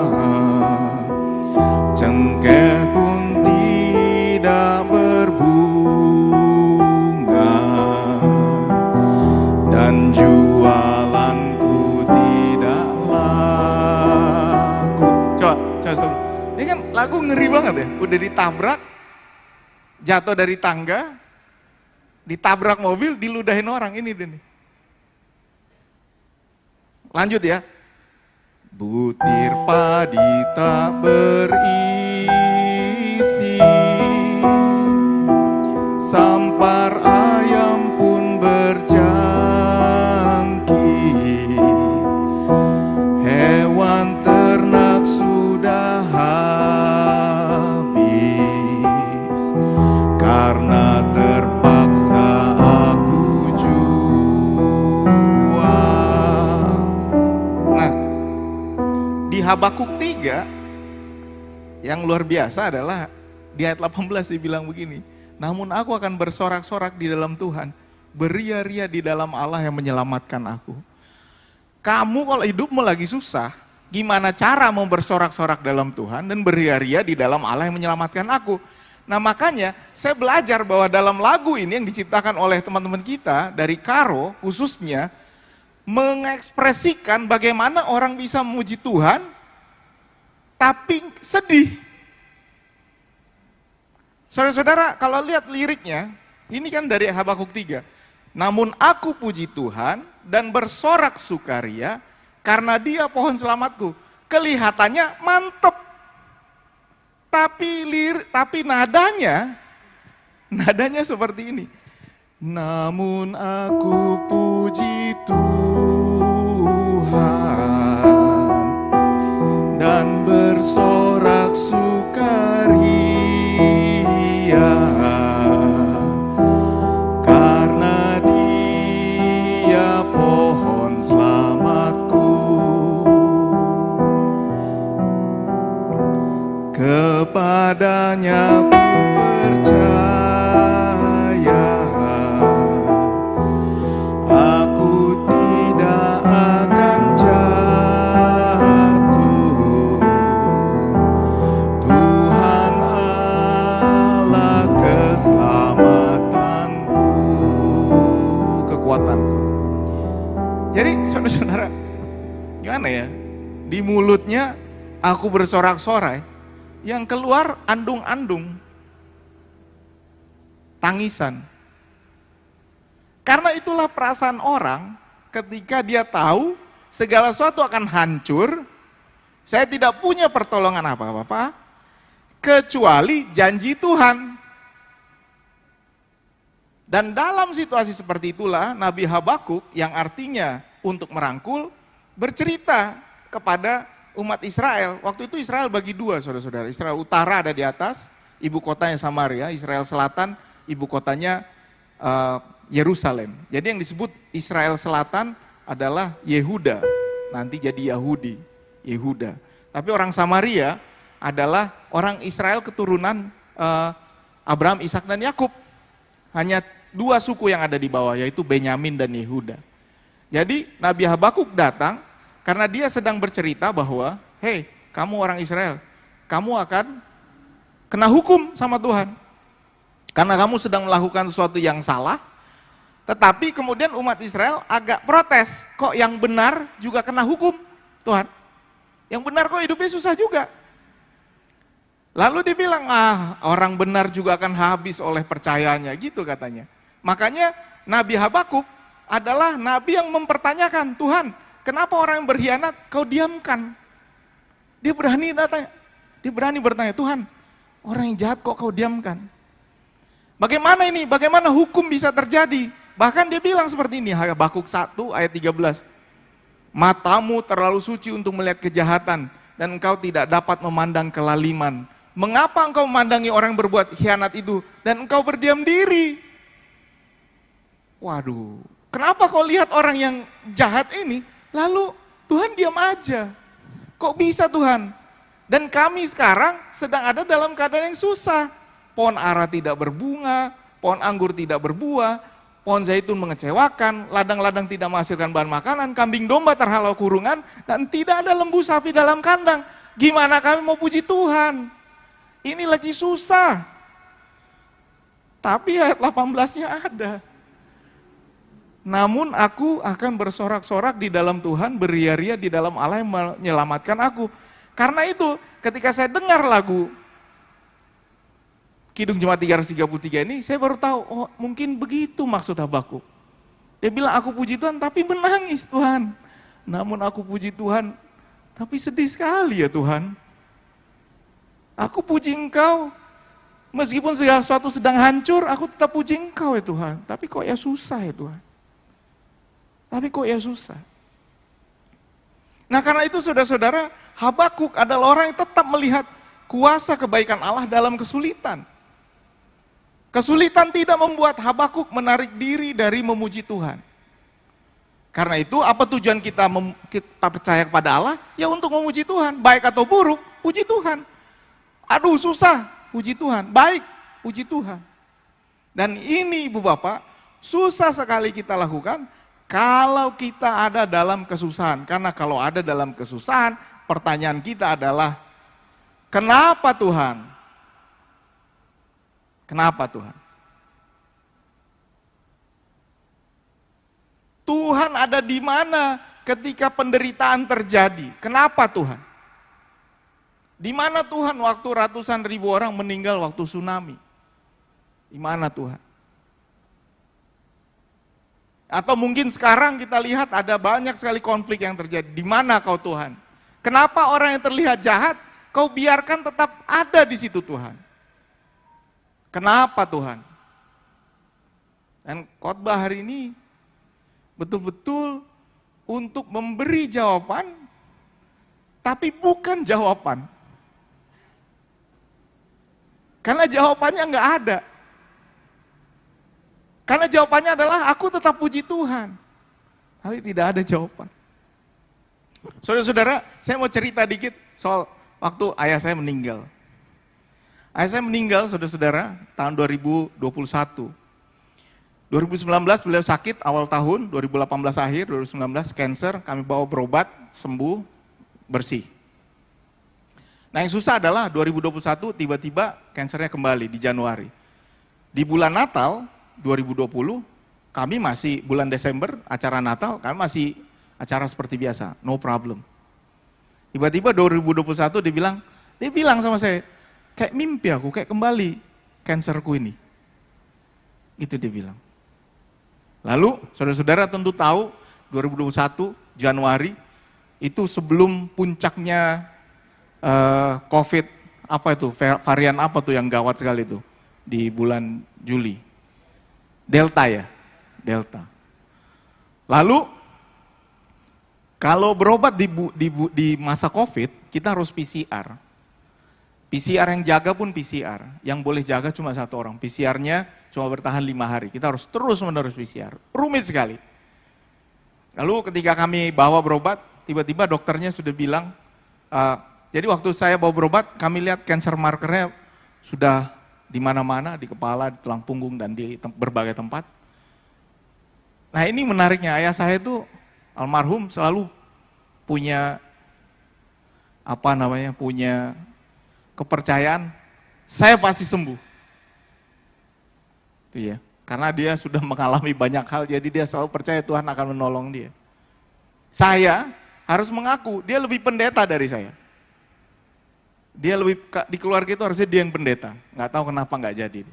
[SPEAKER 5] cengkeh pun tidak berbunga, dan jualanku tidak laku. Coba stop. Ini kan lagu ngeri banget ya, udah ditabrak, jatuh dari tangga, ditabrak mobil, diludahin orang, ini deh nih. Lanjut ya. Butir padi tak berisi, sampar ayam pun berjangkit, hewan ternak sudah habis, karena terpaksa aku jual. Nah, di Habakuk 3 yang luar biasa adalah di ayat 18 dibilang begini, namun aku akan bersorak-sorak di dalam Tuhan, beria-ria di dalam Allah yang menyelamatkan aku. Kamu kalau hidupmu lagi susah, gimana cara mau bersorak-sorak dalam Tuhan dan beria-ria di dalam Allah yang menyelamatkan aku? Nah makanya saya belajar bahwa dalam lagu ini yang diciptakan oleh teman-teman kita dari Karo khususnya, mengekspresikan bagaimana orang bisa memuji Tuhan tapi sedih. Saudara-saudara, kalau lihat liriknya, ini kan dari Habakuk 3. Namun aku puji Tuhan dan bersorak sukaria karena Dia pohon selamatku. Kelihatannya mantep. Tapi nadanya seperti ini. Namun aku puji Tuhan dan bersorak sukaria karena Dia pohon selamatku. Kepadanya ku percaya, aku tidak akan jatuh. Tuhan Allah keselamatanku, kekuatanku. Jadi saudara-saudara, gimana ya? Di mulutnya aku bersorak-sorai, yang keluar andung-andung, tangisan. Karena itulah perasaan orang ketika dia tahu segala sesuatu akan hancur, saya tidak punya pertolongan apa-apa, kecuali janji Tuhan. Dan dalam situasi seperti itulah Nabi Habakuk yang artinya untuk merangkul, bercerita kepada umat Israel. Waktu itu Israel bagi dua, saudara-saudara. Israel utara ada di atas, ibu kotanya Samaria. Israel selatan, ibu kotanya Yerusalem. Jadi yang disebut Israel selatan adalah Yehuda, nanti jadi Yahudi, Yehuda. Tapi orang Samaria adalah orang Israel keturunan Abraham, Ishak dan Yakub. Hanya dua suku yang ada di bawah, yaitu Benyamin dan Yehuda. Jadi Nabi Habakuk datang karena dia sedang bercerita bahwa, hei kamu orang Israel, kamu akan kena hukum sama Tuhan. Karena kamu sedang melakukan sesuatu yang salah, tetapi kemudian umat Israel agak protes, kok yang benar juga kena hukum Tuhan. Yang benar kok hidupnya susah juga. Lalu dibilang, orang benar juga akan habis oleh percayanya, gitu katanya. Makanya Nabi Habakuk adalah nabi yang mempertanyakan, Tuhan, kenapa orang yang berkhianat kau diamkan? Dia berani bertanya, Tuhan, orang yang jahat kok kau diamkan? Bagaimana ini? Bagaimana hukum bisa terjadi? Bahkan dia bilang seperti ini, Habakuk 1 ayat 13. Matamu terlalu suci untuk melihat kejahatan, dan engkau tidak dapat memandang kelaliman. Mengapa engkau memandangi orang yang berbuat khianat itu, dan engkau berdiam diri? Waduh, kenapa kau lihat orang yang jahat ini, lalu Tuhan diam aja? Kok bisa Tuhan? Dan kami sekarang sedang ada dalam keadaan yang susah. Pohon ara tidak berbunga, pohon anggur tidak berbuah, pohon zaitun mengecewakan, ladang-ladang tidak menghasilkan bahan makanan, kambing domba terhalau kurungan, dan tidak ada lembu sapi dalam kandang. Gimana kami mau puji Tuhan? Ini lagi susah. Tapi ayat 18-nya ada. Namun aku akan bersorak-sorak di dalam Tuhan, beria-ria di dalam Allah yang menyelamatkan aku. Karena itu ketika saya dengar lagu Kidung Jemaat 333 ini, saya baru tahu, oh mungkin begitu maksud Habakuk. Dia bilang, aku puji Tuhan tapi menangis Tuhan. Namun aku puji Tuhan, tapi sedih sekali ya Tuhan. Aku puji Engkau, meskipun segala sesuatu sedang hancur, aku tetap puji Engkau ya Tuhan. Tapi kok ya susah ya Tuhan. Tapi kok ya susah. Nah karena itu saudara-saudara, Habakuk adalah orang yang tetap melihat kuasa kebaikan Allah dalam kesulitan. Kesulitan tidak membuat Habakuk menarik diri dari memuji Tuhan. Karena itu apa tujuan kita percaya kepada Allah? Ya untuk memuji Tuhan, baik atau buruk, puji Tuhan. Aduh susah, puji Tuhan, baik, puji Tuhan. Dan ini Ibu Bapak, susah sekali kita lakukan kalau kita ada dalam kesusahan. Karena kalau ada dalam kesusahan, pertanyaan kita adalah, kenapa Tuhan? Kenapa Tuhan? Tuhan ada di mana ketika penderitaan terjadi? Kenapa Tuhan? Di mana Tuhan waktu ratusan ribu orang meninggal waktu tsunami? Di mana Tuhan? Atau mungkin sekarang kita lihat ada banyak sekali konflik yang terjadi. Di mana kau Tuhan? Kenapa orang yang terlihat jahat, kau biarkan tetap ada di situ Tuhan? Kenapa Tuhan? Dan khotbah hari ini betul-betul untuk memberi jawaban, tapi bukan jawaban. Karena jawabannya nggak ada. Karena jawabannya adalah aku tetap puji Tuhan. Tapi tidak ada jawaban. Saudara-saudara, saya mau cerita dikit soal waktu ayah saya meninggal. Ayah saya meninggal, saudara-saudara, tahun 2021. 2019 beliau sakit awal tahun, 2018 akhir, 2019 cancer, kami bawa berobat, sembuh, bersih. Nah yang susah adalah 2021 tiba-tiba cancernya kembali di Januari. Di bulan Natal 2020, kami masih bulan Desember, acara Natal, kami masih acara seperti biasa, no problem. Tiba-tiba 2021 dia bilang sama saya, kayak mimpi aku, kayak kembali cancerku ini. Itu dia bilang. Lalu saudara-saudara tentu tahu 2021 Januari, itu sebelum puncaknya COVID, apa itu, varian apa tuh yang gawat sekali tuh di bulan Juli? Delta ya, Delta. Lalu kalau berobat di masa COVID, kita harus PCR. PCR yang jaga pun PCR, yang boleh jaga cuma satu orang. PCR-nya cuma bertahan 5 hari, kita harus terus menerus PCR, rumit sekali. Lalu ketika kami bawa berobat, tiba-tiba dokternya sudah bilang, jadi waktu saya bawa berobat, kami lihat cancer markernya sudah di mana-mana, di kepala, di tulang punggung, dan di berbagai tempat. Nah ini menariknya, ayah saya itu almarhum selalu punya, punya kepercayaan, saya pasti sembuh. Itu ya, karena dia sudah mengalami banyak hal, jadi dia selalu percaya Tuhan akan menolong dia. Saya harus mengaku, dia lebih pendeta dari saya. Dia lebih, di keluarga itu harusnya dia yang pendeta. Nggak tahu kenapa nggak jadi.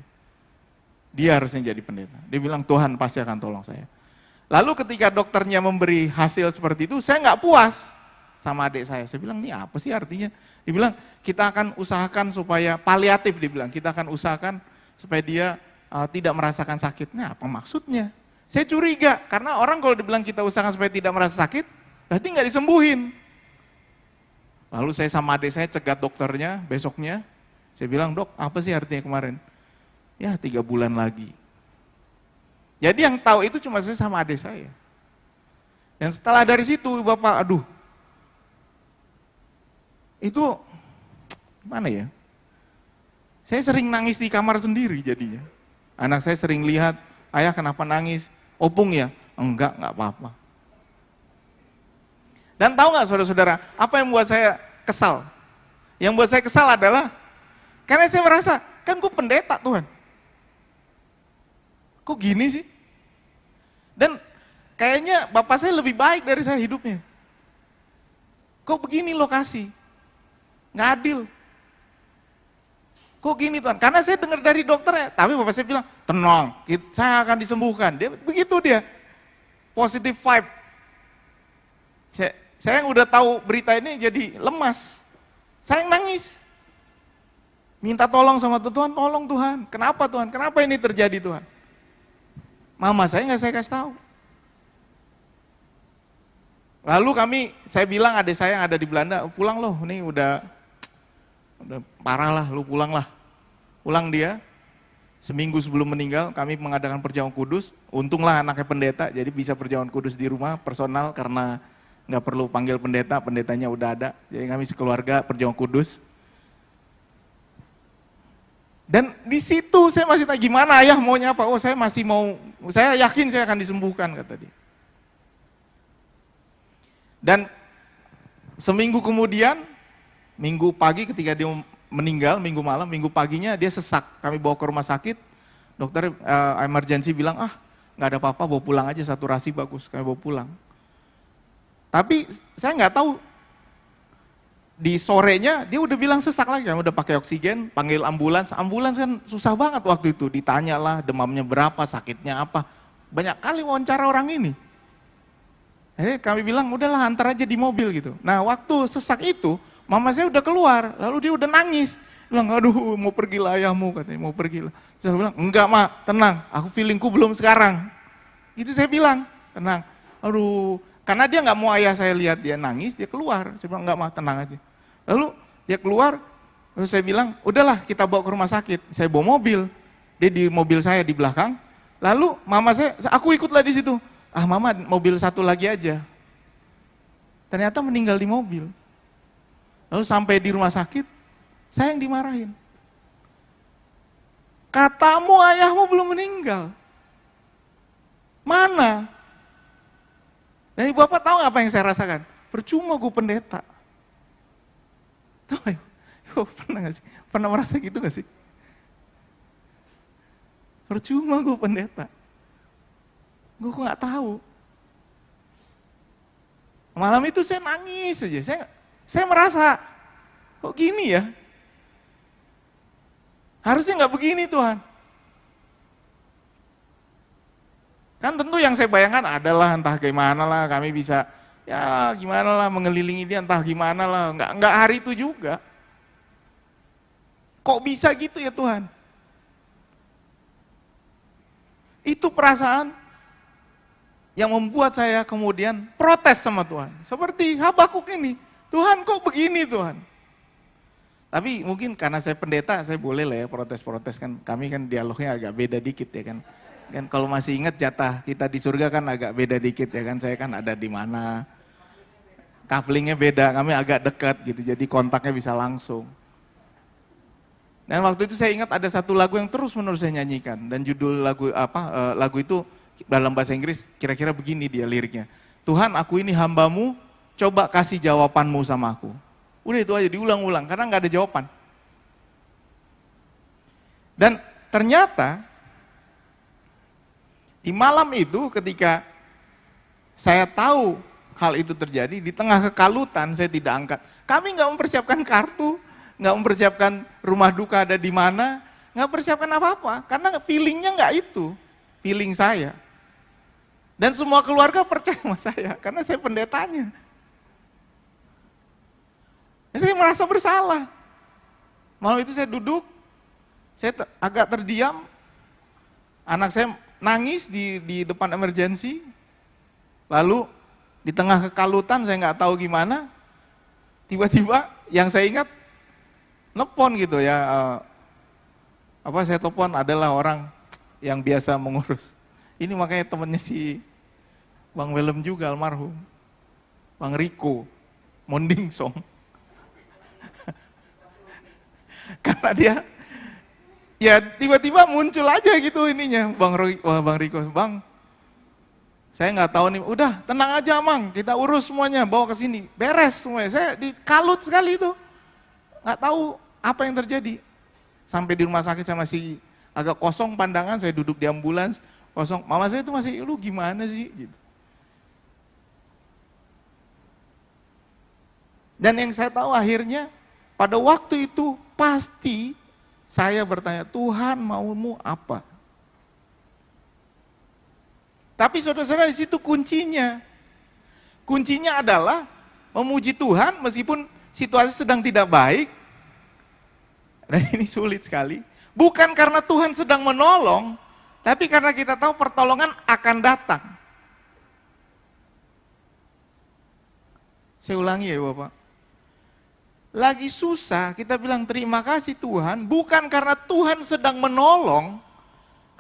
[SPEAKER 5] Dia harusnya jadi pendeta. Dia bilang Tuhan pasti akan tolong saya. Lalu ketika dokternya memberi hasil seperti itu, saya nggak puas sama adik saya. Saya bilang, ini apa sih artinya? Dia bilang, kita akan usahakan supaya paliatif, dia bilang. Kita akan usahakan supaya dia tidak merasakan sakit. Nah, apa maksudnya? Saya curiga, karena orang kalau dibilang kita usahakan supaya tidak merasa sakit, berarti nggak disembuhin. Lalu saya sama adik saya cegat dokternya besoknya. Saya bilang, dok apa sih artinya kemarin? Ya 3 bulan lagi. Jadi yang tahu itu cuma saya sama adik saya. Dan setelah dari situ Bapak, aduh. Itu gimana ya? Saya sering nangis di kamar sendiri jadinya. Anak saya sering lihat, ayah kenapa nangis? Opung ya? Enggak apa-apa. Dan tahu nggak saudara-saudara, apa yang membuat saya kesal? Yang membuat saya kesal adalah, karena saya merasa, kan gue pendeta Tuhan. Kok gini sih? Dan kayaknya bapak saya lebih baik dari saya hidupnya. Kok begini lokasi? Nggak adil. Kok gini Tuhan? Karena saya dengar dari dokternya, tapi bapak saya bilang, tenang, saya akan disembuhkan. Dia begitu dia, positive vibe. Saya yang udah tahu berita ini jadi lemas. Saya yang nangis. Minta tolong sama Tuhan, tolong Tuhan. Kenapa Tuhan? Kenapa ini terjadi Tuhan? Mama saya nggak saya kasih tahu. Lalu saya bilang adik saya yang ada di Belanda, pulang loh, ini udah parah lah, lu pulang lah. Pulang dia, seminggu sebelum meninggal kami mengadakan perjamuan kudus. Untunglah anaknya pendeta, jadi bisa perjamuan kudus di rumah, personal, karena nggak perlu panggil pendeta, pendetanya udah ada. Jadi kami sekeluarga perjamuan kudus. Dan di situ saya masih tanya, gimana ayah maunya apa? Oh saya masih mau, saya yakin saya akan disembuhkan, kata dia. Dan seminggu kemudian, minggu pagi ketika dia meninggal, minggu malam, minggu paginya dia sesak. Kami bawa ke rumah sakit, dokter emergency bilang, nggak ada apa-apa, bawa pulang aja, saturasi bagus, kami bawa pulang. Tapi saya nggak tahu, di sorenya dia udah bilang sesak lagi, udah pakai oksigen, panggil ambulans. Ambulans kan susah banget waktu itu, ditanya lah demamnya berapa, sakitnya apa. Banyak kali wawancara orang ini. Jadi kami bilang udahlah antar aja di mobil gitu. Nah waktu sesak itu, mama saya udah keluar, lalu dia udah nangis. Bilang, aduh mau pergi lah ayahmu, katanya mau pergi lah. Saya bilang, enggak mak, tenang, aku feelingku belum sekarang. Gitu saya bilang, tenang. Aduh, karena dia nggak mau ayah saya lihat dia nangis, dia keluar. Saya bilang, enggak mah, tenang aja. Lalu dia keluar, lalu saya bilang, udahlah kita bawa ke rumah sakit. Saya bawa mobil, dia di mobil saya di belakang. Lalu mama saya, aku ikutlah di situ. Mama mobil satu lagi aja. Ternyata meninggal di mobil. Lalu sampai di rumah sakit, saya yang dimarahin. Katamu ayahmu belum meninggal. Mana? Dan ibu bapak tahu apa yang saya rasakan? Percuma gue pendeta. Tahu ya? Pernah gak sih? Pernah merasa gitu gak sih? Percuma gue pendeta. Gue kok gak tahu. Malam itu saya nangis aja. Saya merasa, kok gini ya? Harusnya gak begini Tuhan. Kan tentu yang saya bayangkan adalah entah gimana lah kami bisa, ya gimana lah mengelilingi dia, entah gimana lah, enggak hari itu juga. Kok bisa gitu ya Tuhan? Itu perasaan yang membuat saya kemudian protes sama Tuhan. Seperti Habakuk ini, Tuhan kok begini Tuhan? Tapi mungkin karena saya pendeta, saya boleh lah ya protes-protes kan. Kami kan dialognya agak beda dikit ya kan. Kan kalau masih ingat jatah kita di surga kan agak beda dikit ya kan. Saya kan ada di mana. Couplingnya beda, kami agak dekat gitu. Jadi kontaknya bisa langsung. Dan waktu itu saya ingat ada satu lagu yang terus-menerus saya nyanyikan. Dan judul lagu itu dalam bahasa Inggris kira-kira begini dia liriknya. Tuhan, aku ini hambamu, coba kasih jawabanmu sama aku. Udah itu aja diulang-ulang karena nggak ada jawaban. Dan ternyata di malam itu ketika saya tahu hal itu terjadi, di tengah kekalutan saya tidak angkat. Kami nggak mempersiapkan kartu, nggak mempersiapkan rumah duka ada di mana, nggak mempersiapkan apa-apa. Karena feelingnya nggak itu, feeling saya. Dan semua keluarga percaya sama saya, karena saya pendetanya. Saya merasa bersalah. Malam itu saya duduk, saya agak terdiam, anak saya nangis di depan emergensi, lalu di tengah kekalutan saya nggak tahu gimana, tiba-tiba yang saya ingat nelpon gitu ya, saya telepon adalah orang yang biasa mengurus. Ini makanya temennya si Bang Willem juga almarhum, Bang Riko, Monding Song. Karena dia ya tiba-tiba muncul aja gitu ininya, Bang Riko, Bang, saya nggak tahu nih, udah tenang aja Mang, kita urus semuanya, bawa ke sini, beres semuanya. Saya dikalut sekali itu, nggak tahu apa yang terjadi. Sampai di rumah sakit saya masih agak kosong pandangan, saya duduk di ambulans, kosong. Mama saya itu masih, lu gimana sih? Gitu. Dan yang saya tahu akhirnya pada waktu itu pasti saya bertanya, Tuhan maumu apa? Tapi saudara-saudara di situ kuncinya. Kuncinya adalah memuji Tuhan meskipun situasi sedang tidak baik. Dan ini sulit sekali. Bukan karena Tuhan sedang menolong, tapi karena kita tahu pertolongan akan datang. Saya ulangi ya Bapak. Lagi susah, kita bilang terima kasih Tuhan, bukan karena Tuhan sedang menolong,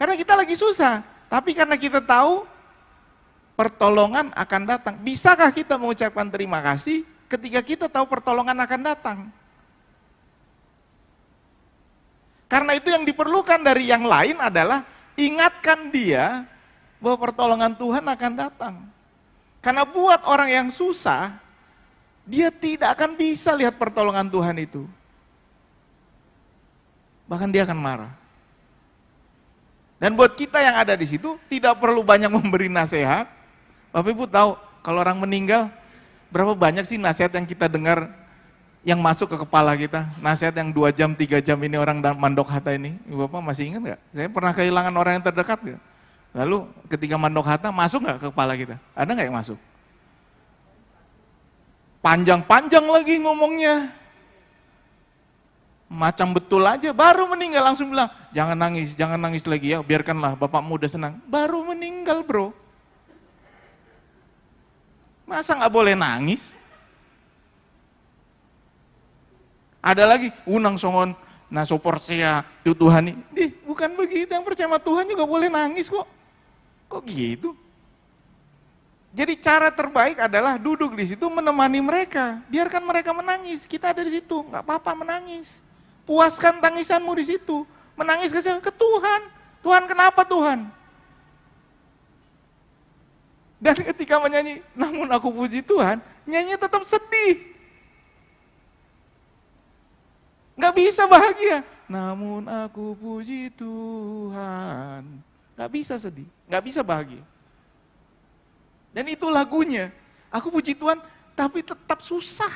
[SPEAKER 5] karena kita lagi susah, tapi karena kita tahu pertolongan akan datang. Bisakah kita mengucapkan terima kasih ketika kita tahu pertolongan akan datang? Karena itu yang diperlukan dari yang lain adalah ingatkan dia bahwa pertolongan Tuhan akan datang. Karena buat orang yang susah, dia tidak akan bisa lihat pertolongan Tuhan itu. Bahkan dia akan marah. Dan buat kita yang ada di situ, tidak perlu banyak memberi nasihat. Bapak Ibu tahu, kalau orang meninggal, berapa banyak sih nasihat yang kita dengar, yang masuk ke kepala kita. Nasihat yang 2 jam, 3 jam ini orang mandok hata ini. Bapak masih ingat nggak? Saya pernah kehilangan orang yang terdekat nggak? Lalu ketika mandok hata, masuk nggak ke kepala kita? Ada nggak yang masuk? Panjang-panjang lagi ngomongnya. Macam betul aja, baru meninggal langsung bilang, jangan nangis lagi ya, biarkanlah bapakmu udah senang. Baru meninggal bro. Masa nggak boleh nangis? Ada lagi, unang songon, nah soporsia, Tuhan ini. Bukan begitu, yang percaya sama Tuhan juga boleh nangis kok. Kok gitu? Jadi cara terbaik adalah duduk di situ menemani mereka. Biarkan mereka menangis, kita ada di situ, nggak apa-apa menangis. Puaskan tangisanmu di situ. Menangis ke siapa? Ke Tuhan. Tuhan kenapa Tuhan? Dan ketika menyanyi, namun aku puji Tuhan, nyanyi tetap sedih. Nggak bisa bahagia. Namun aku puji Tuhan. Nggak bisa sedih, nggak bisa bahagia. Dan itu lagunya. Aku puji Tuhan, tapi tetap susah.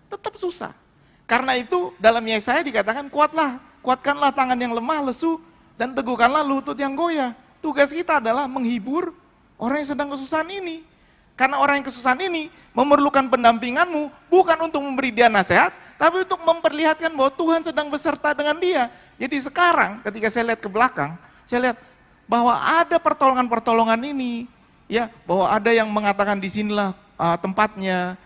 [SPEAKER 5] Tetap susah. Karena itu dalam Yesaya dikatakan kuatkanlah tangan yang lemah, lesu, dan teguhkanlah lutut yang goyah. tugas kita adalah menghibur orang yang sedang kesusahan ini. Karena orang yang kesusahan ini memerlukan pendampinganmu, bukan untuk memberi dia nasihat, tapi untuk memperlihatkan bahwa Tuhan sedang beserta dengan dia. Jadi sekarang ketika saya lihat ke belakang, saya lihat bahwa ada pertolongan-pertolongan ini, ya, bahwa ada yang mengatakan disinilah tempatnya,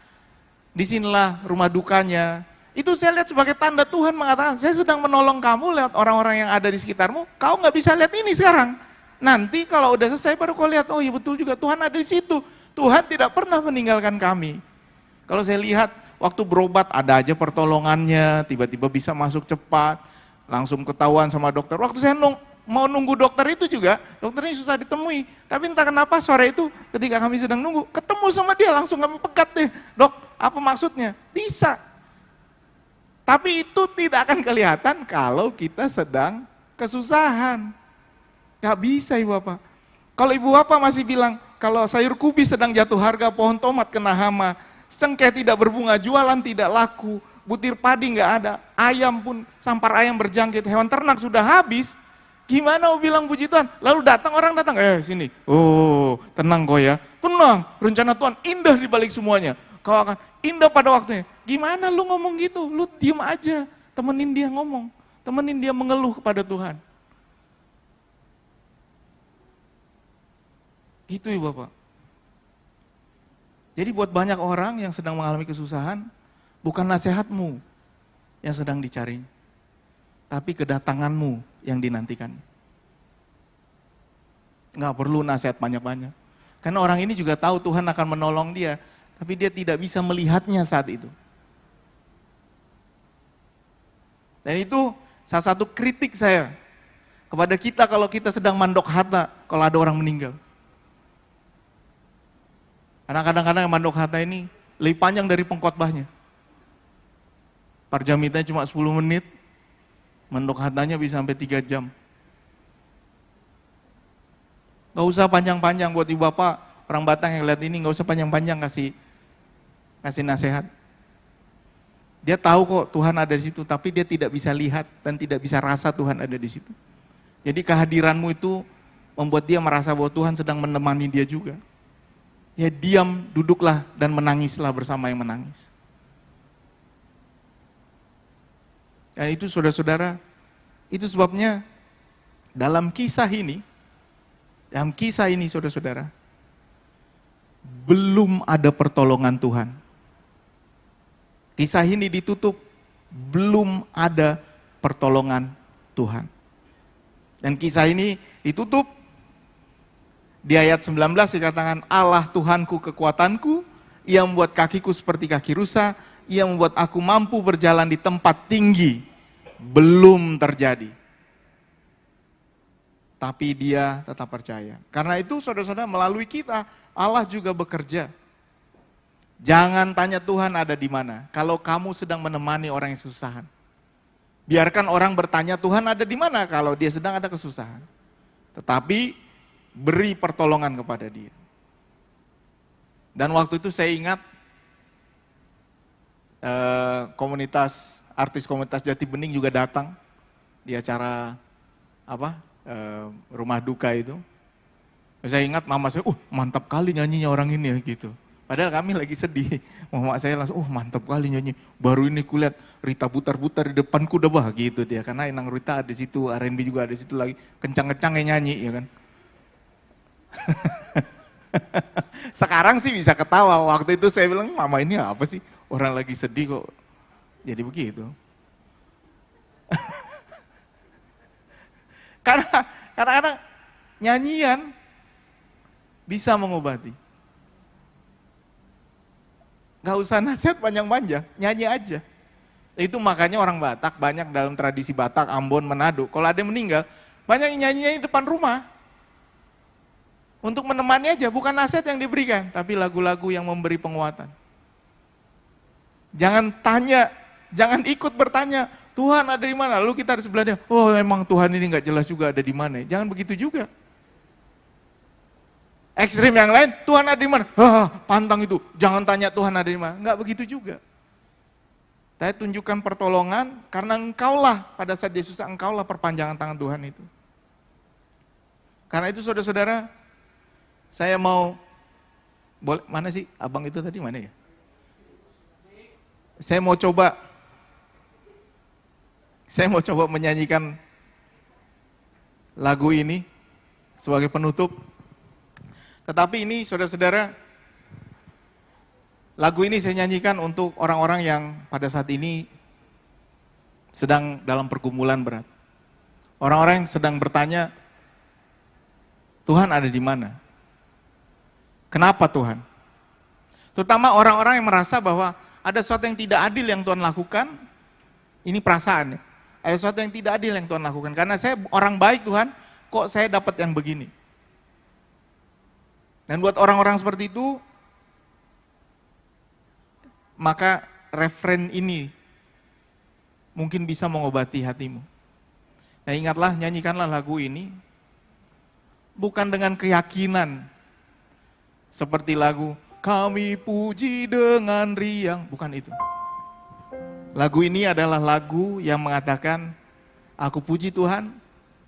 [SPEAKER 5] disinilah rumah dukanya. Itu saya lihat sebagai tanda Tuhan mengatakan, saya sedang menolong kamu lewat orang-orang yang ada di sekitarmu, kau nggak bisa lihat ini sekarang. Nanti kalau udah selesai baru kau lihat, oh iya betul juga Tuhan ada di situ. Tuhan tidak pernah meninggalkan kami. Kalau saya lihat waktu berobat ada aja pertolongannya, tiba-tiba bisa masuk cepat, langsung ketahuan sama dokter. Waktu saya mau nunggu dokter itu juga, dokternya susah ditemui. Tapi entah kenapa sore itu ketika kami sedang nunggu, ketemu sama dia langsung kami pegat deh. Dok, apa maksudnya? Bisa. Tapi itu tidak akan kelihatan kalau kita sedang kesusahan. Gak bisa ibu bapak. Kalau ibu bapak masih bilang, kalau sayur kubis sedang jatuh harga, pohon tomat kena hama, cengkeh tidak berbunga, jualan tidak laku, butir padi nggak ada, ayam pun, sampar ayam berjangkit, hewan ternak sudah habis, gimana mau bilang puji Tuhan? Lalu orang datang, sini, oh tenang kau ya, tenang, rencana Tuhan indah di balik semuanya, kau akan indah pada waktunya. Gimana lu ngomong gitu? Lu diem aja, temenin dia ngomong, temenin dia mengeluh kepada Tuhan. Gitu ya Bapak. Jadi buat banyak orang yang sedang mengalami kesusahan, bukan nasihatmu yang sedang dicari, tapi kedatanganmu yang dinantikan. Nggak perlu nasihat banyak-banyak. Karena orang ini juga tahu Tuhan akan menolong dia, tapi dia tidak bisa melihatnya saat itu. Dan itu salah satu kritik saya kepada kita kalau kita sedang mandok harta, kalau ada orang meninggal. Karena kadang-kadang mandok harta ini lebih panjang dari pengkhotbahnya. Parjamitanya cuma 10 menit, mandok hartanya bisa sampai 3 jam. Gak usah panjang-panjang buat ibu bapak, orang Batang yang lihat ini gak usah panjang-panjang kasih nasihat. Dia tahu kok Tuhan ada di situ, tapi dia tidak bisa lihat dan tidak bisa rasa Tuhan ada di situ. Jadi kehadiranmu itu membuat dia merasa bahwa Tuhan sedang menemani dia juga. Ya diam, duduklah dan menangislah bersama yang menangis. Dan itu saudara-saudara, itu sebabnya dalam kisah ini saudara-saudara, belum ada pertolongan Tuhan. Kisah ini ditutup, belum ada pertolongan Tuhan. Dan kisah ini ditutup di ayat 19 dikatakan, Allah Tuhanku kekuatanku, Ia membuat kakiku seperti kaki rusa, Ia membuat aku mampu berjalan di tempat tinggi. Belum terjadi. Tapi dia tetap percaya. Karena itu saudara-saudara, melalui kita, Allah juga bekerja. Jangan tanya Tuhan ada di mana, kalau kamu sedang menemani orang yang kesusahan. Biarkan orang bertanya Tuhan ada di mana kalau dia sedang ada kesusahan. Tetapi beri pertolongan kepada dia. Dan waktu itu saya ingat artis komunitas Jati Bening juga datang di acara rumah duka itu. Saya ingat mama saya, mantap kali nyanyinya orang ini ya gitu. Padahal kami lagi sedih. Mama saya langsung, mantap kali nyanyi. Baru ini kulihat Rita putar-putar di depanku udah gitu dia. Karena Inang Rita ada di situ, R&B juga ada di situ lagi. Kencang-kencang nyanyi ya kan. Sekarang sih bisa ketawa. Waktu itu saya bilang, mama ini apa sih? Orang lagi sedih kok jadi begitu. Karena kadang-kadang nyanyian bisa mengobati. Gak usah nasihat panjang-panjang, nyanyi aja. Itu makanya orang Batak banyak dalam tradisi Batak, Ambon, Manado. Kalau ada yang meninggal, banyak yang nyanyi di depan rumah. Untuk menemani aja, bukan nasihat yang diberikan, tapi lagu-lagu yang memberi penguatan. Jangan tanya, jangan ikut bertanya, Tuhan ada di mana? Lalu kita di sebelahnya, emang Tuhan ini nggak jelas juga ada di mana. Jangan begitu juga. Ekstrim yang lain, Tuhan ada di mana? Pantang itu, jangan tanya Tuhan ada di mana. Nggak begitu juga. Saya tunjukkan pertolongan, karena engkaulah pada saat Yesus, engkaulah perpanjangan tangan Tuhan itu. Karena itu saudara-saudara, saya mau, boleh, mana sih abang itu tadi, mana ya? Saya mau coba menyanyikan lagu ini sebagai penutup. Tetapi ini saudara-saudara, lagu ini saya nyanyikan untuk orang-orang yang pada saat ini sedang dalam pergumulan berat. Orang-orang yang sedang bertanya, Tuhan ada di mana? Kenapa Tuhan? Terutama orang-orang yang merasa bahwa ada sesuatu yang tidak adil yang Tuhan lakukan. Ini perasaan ya. Ada sesuatu yang tidak adil yang Tuhan lakukan. Karena saya orang baik Tuhan, kok saya dapat yang begini? Dan buat orang-orang seperti itu, maka referen ini mungkin bisa mengobati hatimu. Nah ingatlah, nyanyikanlah lagu ini, bukan dengan keyakinan seperti lagu kami puji dengan riang, bukan itu. Lagu ini adalah lagu yang mengatakan, aku puji Tuhan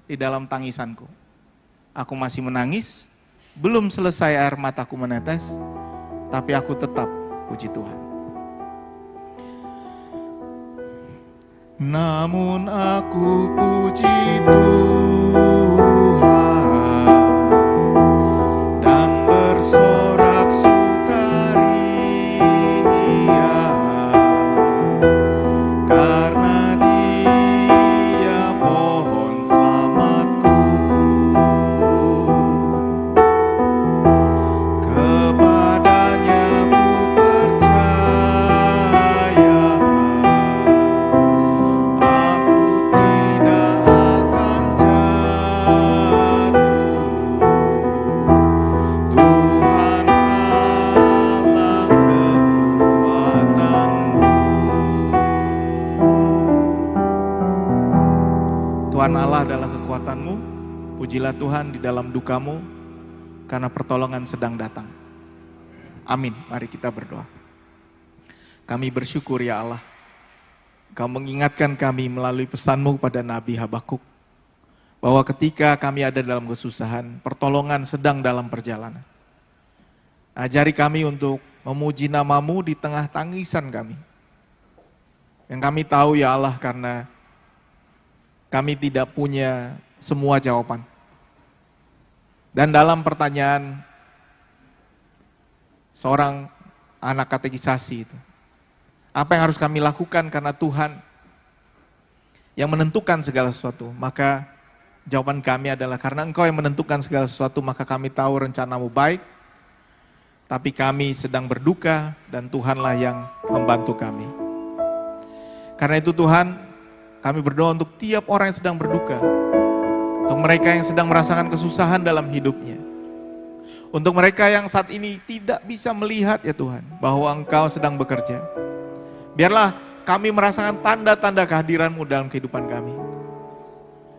[SPEAKER 5] di dalam tangisanku. Aku masih menangis, belum selesai air mataku menetes, tapi aku tetap puji Tuhan. Namun aku puji Tuhan dan bersorak sukaria karena Dia pohon selamatku. Kepadanya ku percaya, aku tidak akan jatuh. Tuhan Allah kekuatanku. Tuhan Allah adalah kekuatanmu. Pujilah Tuhan di dalam dukamu, karena pertolongan sedang datang. Amin. Mari kita berdoa. Kami bersyukur ya Allah, Kau mengingatkan kami melalui pesan-Mu kepada Nabi Habakuk, bahwa ketika kami ada dalam kesusahan, pertolongan sedang dalam perjalanan. Ajari kami untuk memuji nama-Mu di tengah tangisan kami. Yang kami tahu ya Allah, karena kami tidak punya semua jawaban. Dan dalam pertanyaan seorang anak katekisasi itu, apa yang harus kami lakukan karena Tuhan yang menentukan segala sesuatu? Maka jawaban kami adalah, karena Engkau yang menentukan segala sesuatu, maka kami tahu rencana-Mu baik, tapi kami sedang berduka dan Tuhanlah yang membantu kami. Karena itu Tuhan, kami berdoa untuk tiap orang yang sedang berduka, untuk mereka yang sedang merasakan kesusahan dalam hidupnya, untuk mereka yang saat ini tidak bisa melihat ya Tuhan, bahwa Engkau sedang bekerja. Biarlah kami merasakan tanda-tanda kehadiran-Mu dalam kehidupan kami.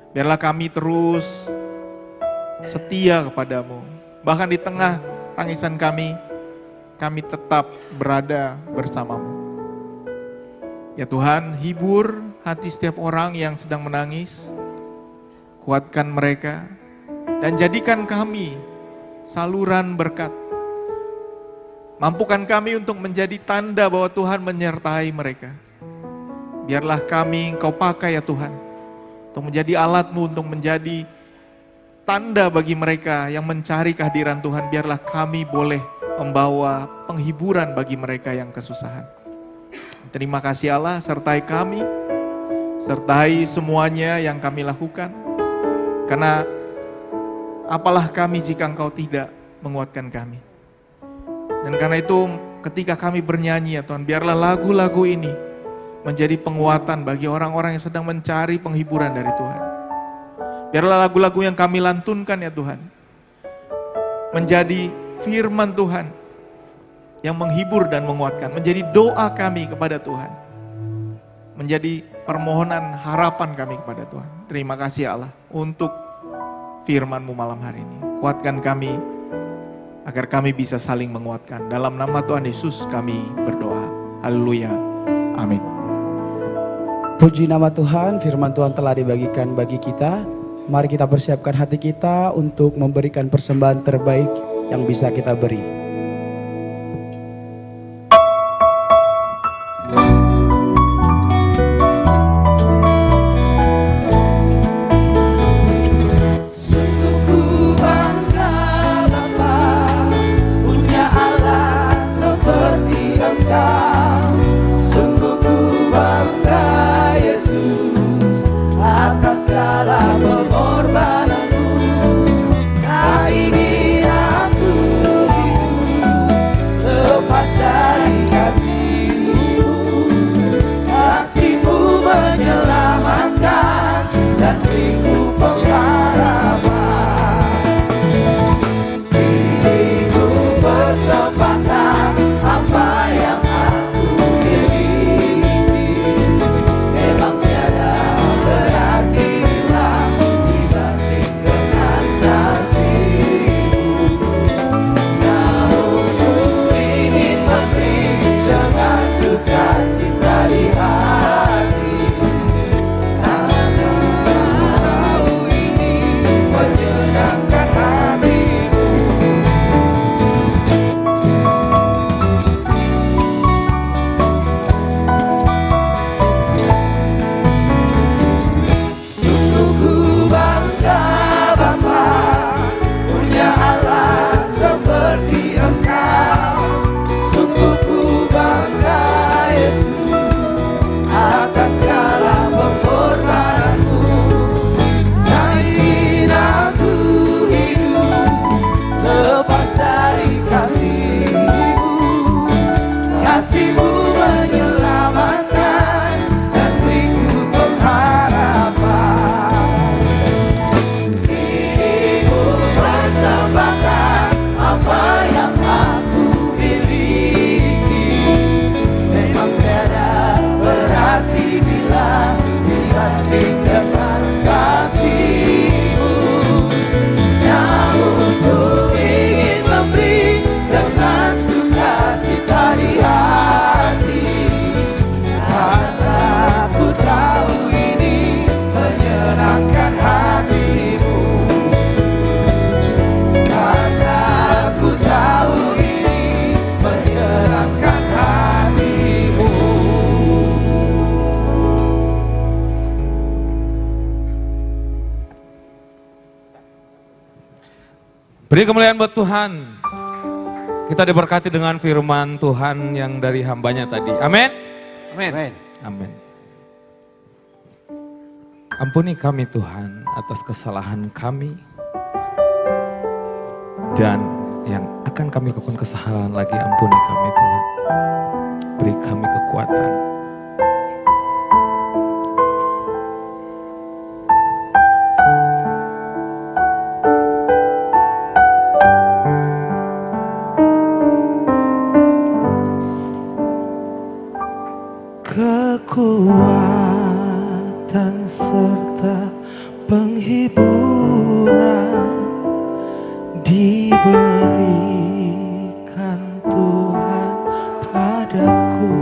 [SPEAKER 5] Biarlah kami terus setia kepadamu. Bahkan di tengah tangisan kami tetap berada bersamamu. Ya Tuhan, hibur hati setiap orang yang sedang menangis. Kuatkan mereka dan jadikan kami saluran berkat. Mampukan kami untuk menjadi tanda bahwa Tuhan menyertai mereka. Biarlah kami Engkau pakai ya Tuhan, untuk menjadi alat-Mu, untuk menjadi tanda bagi mereka yang mencari kehadiran Tuhan. Biarlah kami boleh membawa penghiburan bagi mereka yang kesusahan. Terima kasih Allah, sertai kami, sertai semuanya yang kami lakukan. Karena apalah kami jika Engkau tidak menguatkan kami. Dan karena itu ketika kami bernyanyi ya Tuhan, biarlah lagu-lagu ini menjadi penguatan bagi orang-orang yang sedang mencari penghiburan dari Tuhan. Biarlah lagu-lagu yang kami lantunkan ya Tuhan, menjadi firman Tuhan yang menghibur dan menguatkan, menjadi doa kami kepada Tuhan, menjadi permohonan harapan kami kepada Tuhan. Terima kasih Allah untuk firman-Mu malam hari ini. Kuatkan kami agar kami bisa saling menguatkan. Dalam nama Tuhan Yesus kami berdoa. Haleluya. Amin.
[SPEAKER 8] Puji nama Tuhan, firman Tuhan telah dibagikan bagi kita. Mari kita persiapkan hati kita untuk memberikan persembahan terbaik yang bisa kita beri.
[SPEAKER 9] Beri kemuliaan buat Tuhan. Kita diberkati dengan firman Tuhan yang dari hambanya tadi. Amin.
[SPEAKER 3] Amin.
[SPEAKER 9] Amin. Ampuni kami Tuhan atas kesalahan kami. Dan yang akan kami lakukan kesalahan lagi, ampuni kami Tuhan. Beri kami kekuatan.
[SPEAKER 10] Kekuatan serta penghiburan diberikan Tuhan padaku.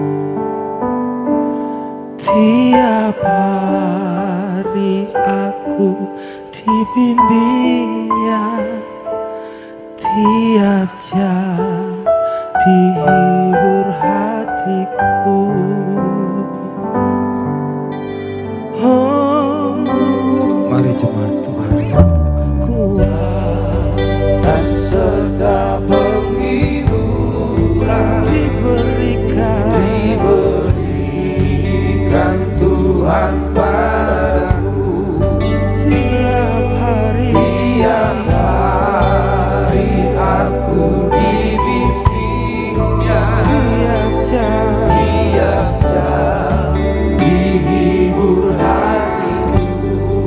[SPEAKER 10] Tiap hari aku dibimbingnya, tiap jam dihibur hatiku.
[SPEAKER 9] Mari jemaat Tuhan.
[SPEAKER 10] Kekuatan serta penghiburan diberikan Tuhan padaku. Tiap hari aku dibimbingnya, tiap jam dihibur hatiku.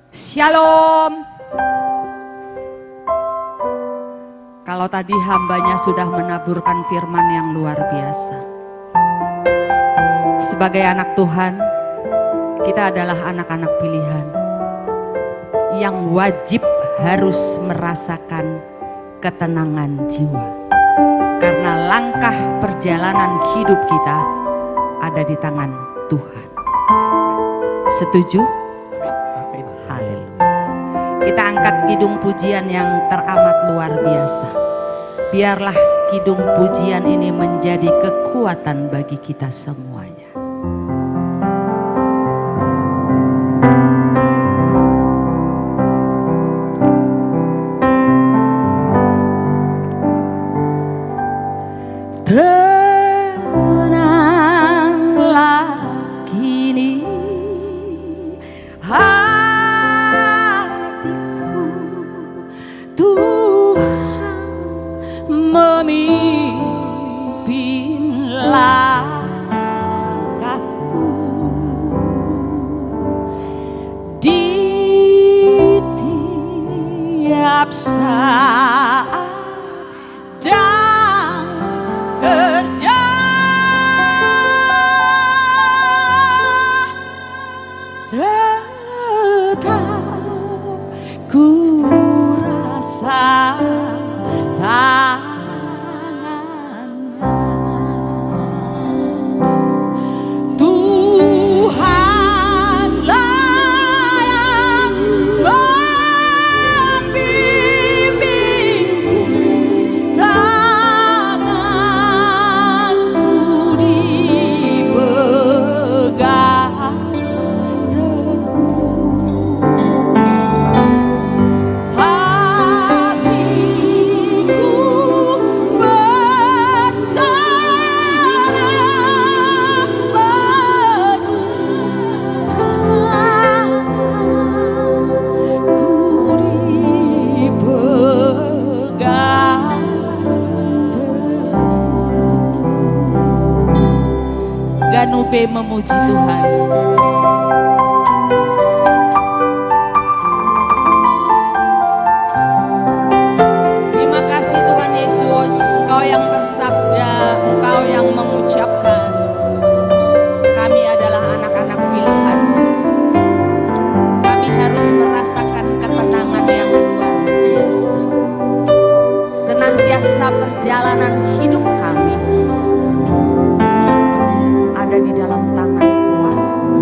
[SPEAKER 11] Shalom. Kalau tadi hambanya sudah menaburkan firman yang luar biasa. Sebagai anak Tuhan, kita adalah anak-anak pilihan yang wajib harus merasakan ketenangan jiwa. Karena langkah perjalanan hidup kita ada di tangan Tuhan. Setuju? Haleluya. Kita angkat kidung pujian yang teramat luar biasa. Biarlah kidung pujian ini menjadi kekuatan bagi kita semuanya. Tenanglah kini hatiku, Tuhan memimpin langkahku di tiap saat dan kerja. Tetap ku rasa tangannya. Ganube memuji Tuhan. Terima kasih Tuhan Yesus, Engkau yang bersabda, Engkau yang mengucapkan, kami adalah anak-anak pilihan-Mu. Kami harus merasakan ketenangan yang luar biasa. Senantiasa perjalanan hidup kami ada di dalam tangan kuasa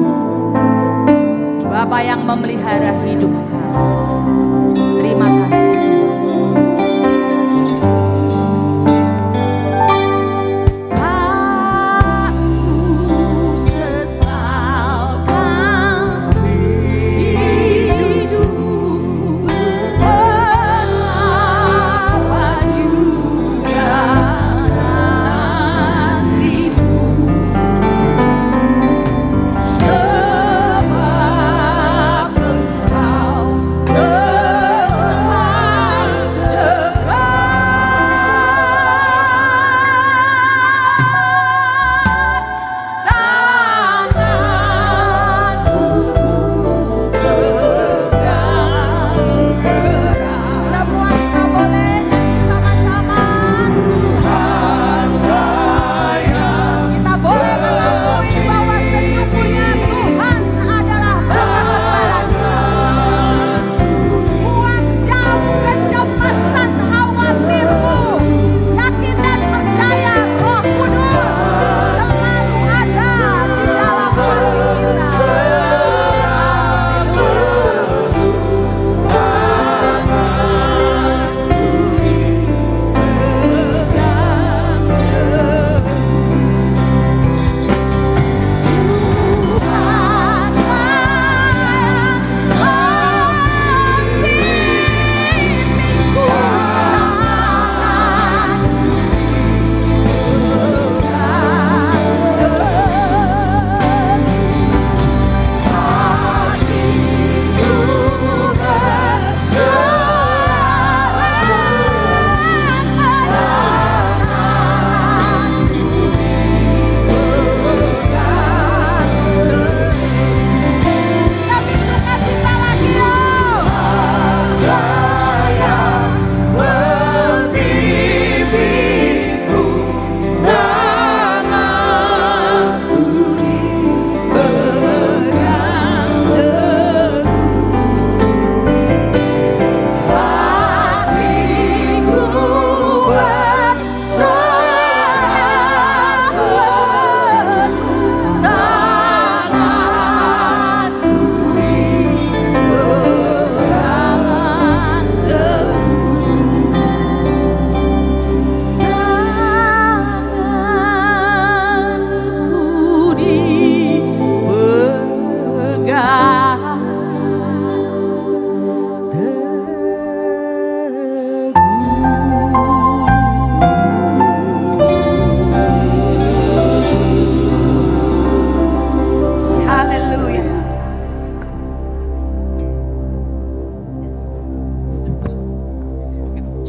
[SPEAKER 11] Bapa yang memelihara hidup kami. Terima kasih Tuhan. Tak kusesalkan hidup betapa juga nasibmu. Sebab Engkau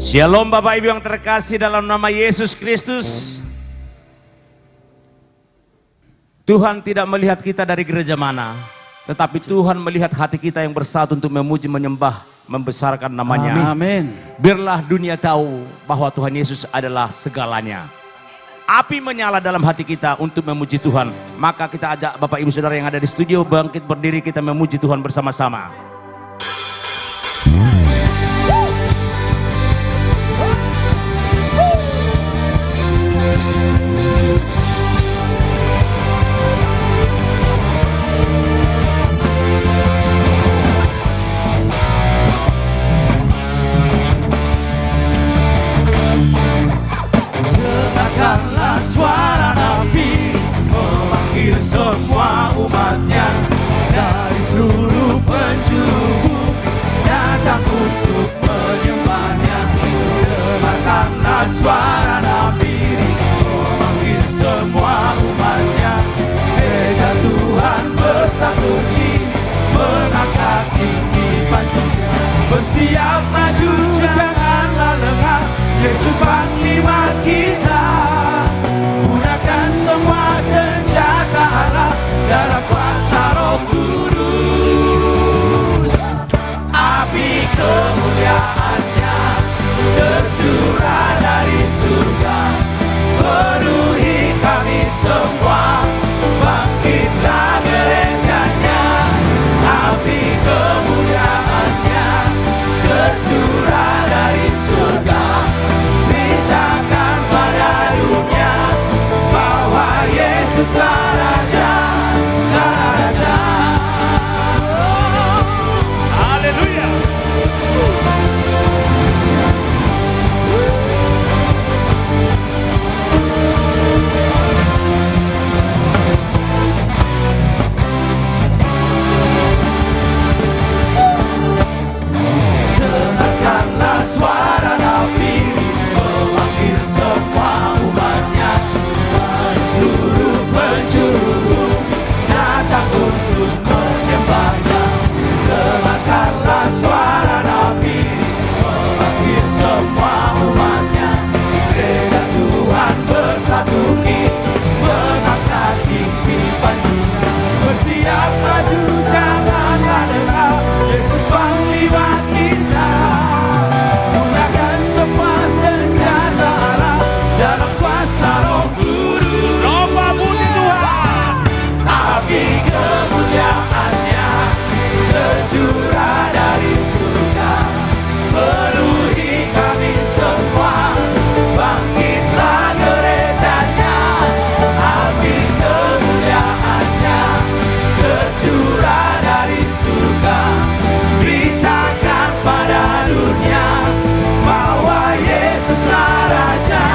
[SPEAKER 9] Shalom Bapak Ibu yang terkasih dalam nama Yesus Kristus. Tuhan tidak melihat kita dari gereja mana, tetapi Tuhan melihat hati kita yang bersatu untuk memuji, menyembah, membesarkan namanya.
[SPEAKER 4] Amin.
[SPEAKER 9] Biarlah dunia tahu bahwa Tuhan Yesus adalah segalanya. Api menyala dalam hati kita untuk memuji Tuhan. Maka kita ajak Bapak Ibu Saudara yang ada di studio bangkit berdiri, kita memuji Tuhan bersama-sama.
[SPEAKER 10] Dengarkanlah suara Nabi memanggil semua umatnya dari seluruh penjuru bumi datang untuk menyembahnya. Dengarkanlah suara Nabi memanggil semua umatnya. Gereja Tuhan bersatu ini mengangkat tinggi panjangnya. Bersiap maju janganlah lengah, Yesus Panglima kita. Gunakan semua senjata Yesuslah Raja, segala Raja.
[SPEAKER 9] Haleluya.
[SPEAKER 10] Dengarkanlah suara nabi memanggil semua umatnya dari seluruh penjuru bumi datang untuk menyembahnya. Dengarkanlah suara nabi memanggil semua umatnya. Gereja Tuhan bersatu kini mengangkat tinggi panjangnya. Bersiap maju janganlah dengar, Yesus panglima kita. Gunakan semua senjata Allah dalam kuasa Roh Kudus.
[SPEAKER 9] Roba budi Tuhan.
[SPEAKER 10] Api kemuliaannya tercurah dari surga, penuhi kami semua. Bangkitlah gerejanya. Api kemuliaannya tercurah dari surga. Beritakan pada dunia bahwa Yesuslah Raja.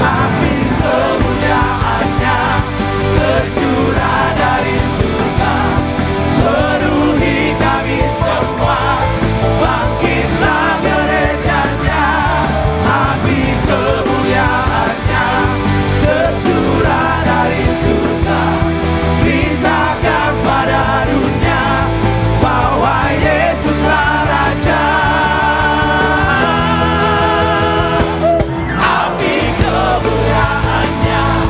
[SPEAKER 10] Api kemuliaannya tercurah dari surga, penuhi kami semua. Bangkitlah gerejanya. Api kemuliaannya tercurah dari surga. Beritakan pada dunia bahwa Yesuslah Raja. Api kemuliaannya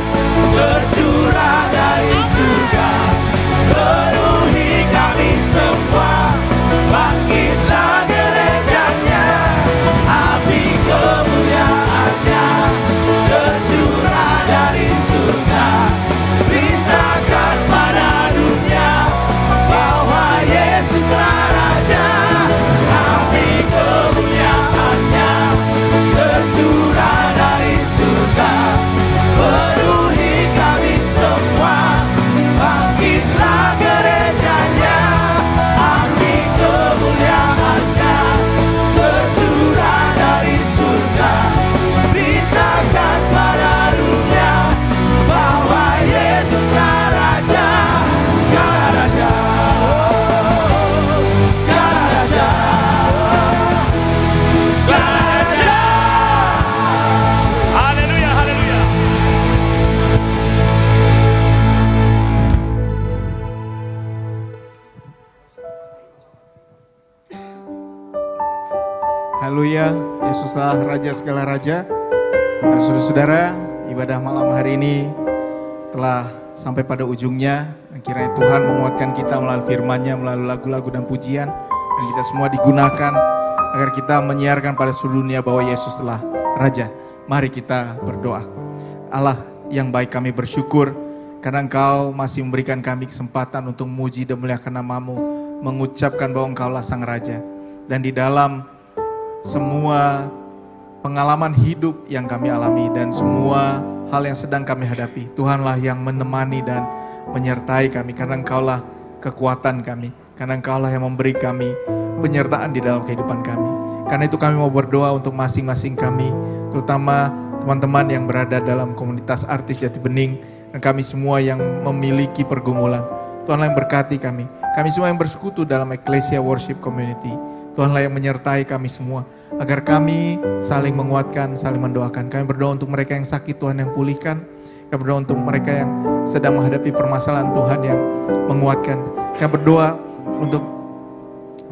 [SPEAKER 10] tercurah dari surga, penuhi kami semua. Bangkitlah gerejanya. Api kemuliaannya tercurah dari surga. Beritakan pada dunia bahwa Yesuslah Raja. Api kemuliaannya tercurah dari surga, penuhi kami semua. Bangkitlah gerejanya. Api kemuliaannya tercurah dari surga. Beritakan pada dunia bahwa Yesuslah Raja, segala Raja, segala Raja, segala Raja.
[SPEAKER 9] Haleluya, haleluya.
[SPEAKER 5] Haleluya, Yesuslah Raja segala Raja. Nah, saudara-saudara, ibadah malam hari ini telah sampai pada ujungnya. Dan kiranya Tuhan menguatkan kita melalui firman-Nya, melalui lagu-lagu dan pujian. Dan kita semua digunakan agar kita menyiarkan pada seluruh dunia bahwa Yesus telah Raja. Mari kita berdoa. Allah yang baik, kami bersyukur karena Engkau masih memberikan kami kesempatan untuk memuji dan memuliakan nama-Mu, mengucapkan bahwa Engkaulah Sang Raja. Dan di dalam semua pengalaman hidup yang kami alami dan semua hal yang sedang kami hadapi, Tuhanlah yang menemani dan menyertai kami, karena Engkaulah kekuatan kami, karena Engkaulah yang memberi kami penyertaan di dalam kehidupan kami. Karena itu kami mau berdoa untuk masing-masing kami, terutama teman-teman yang berada dalam komunitas artis Jati Bening, dan kami semua yang memiliki pergumulan. Tuhanlah yang berkati kami. Kami semua yang bersekutu dalam Ecclesia Worship Community, Tuhanlah yang menyertai kami semua, agar kami saling menguatkan, saling mendoakan. Kami berdoa untuk mereka yang sakit, Tuhan yang pulihkan. Kami berdoa untuk mereka yang sedang menghadapi permasalahan, Tuhan yang menguatkan. Kami berdoa untuk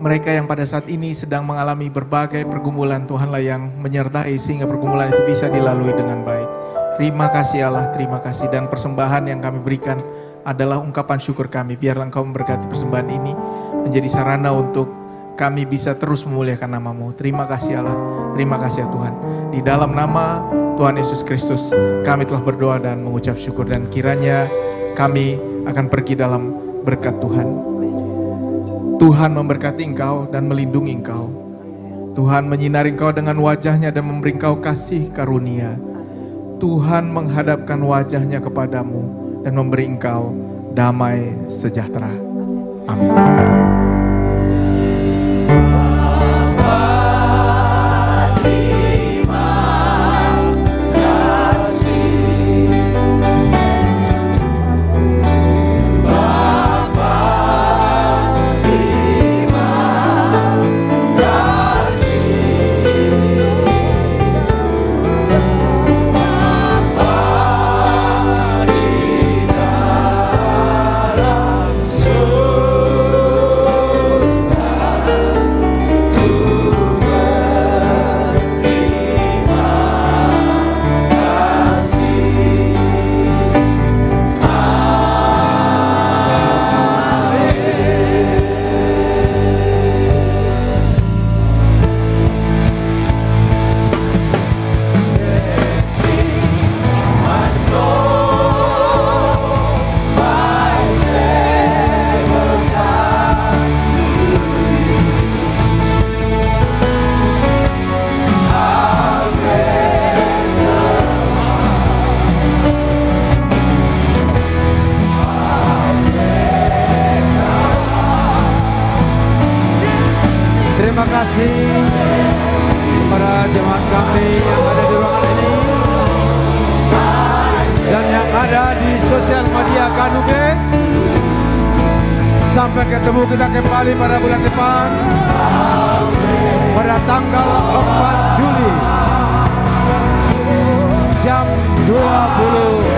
[SPEAKER 5] mereka yang pada saat ini sedang mengalami berbagai pergumulan, Tuhanlah yang menyertai sehingga pergumulan itu bisa dilalui dengan baik. Terima kasih Allah, terima kasih. Dan persembahan yang kami berikan adalah ungkapan syukur kami. Biarlah Engkau memberkati persembahan ini menjadi sarana untuk kami bisa terus memuliakan nama-Mu. Terima kasih Allah, terima kasih ya Tuhan. Di dalam nama Tuhan Yesus Kristus kami telah berdoa dan mengucap syukur, dan kiranya kami akan pergi dalam berkat Tuhan. Tuhan memberkati engkau dan melindungi engkau. Tuhan menyinari engkau dengan wajah-Nya dan memberi engkau kasih karunia. Tuhan menghadapkan wajah-Nya kepadamu
[SPEAKER 12] dan memberi engkau damai sejahtera. Amin.
[SPEAKER 2] Terima kasih para jemaat kami yang ada di ruangan ini dan yang ada di sosial media Kanuge. Sampai ketemu kita kembali pada bulan depan pada tanggal 4 Juli jam 20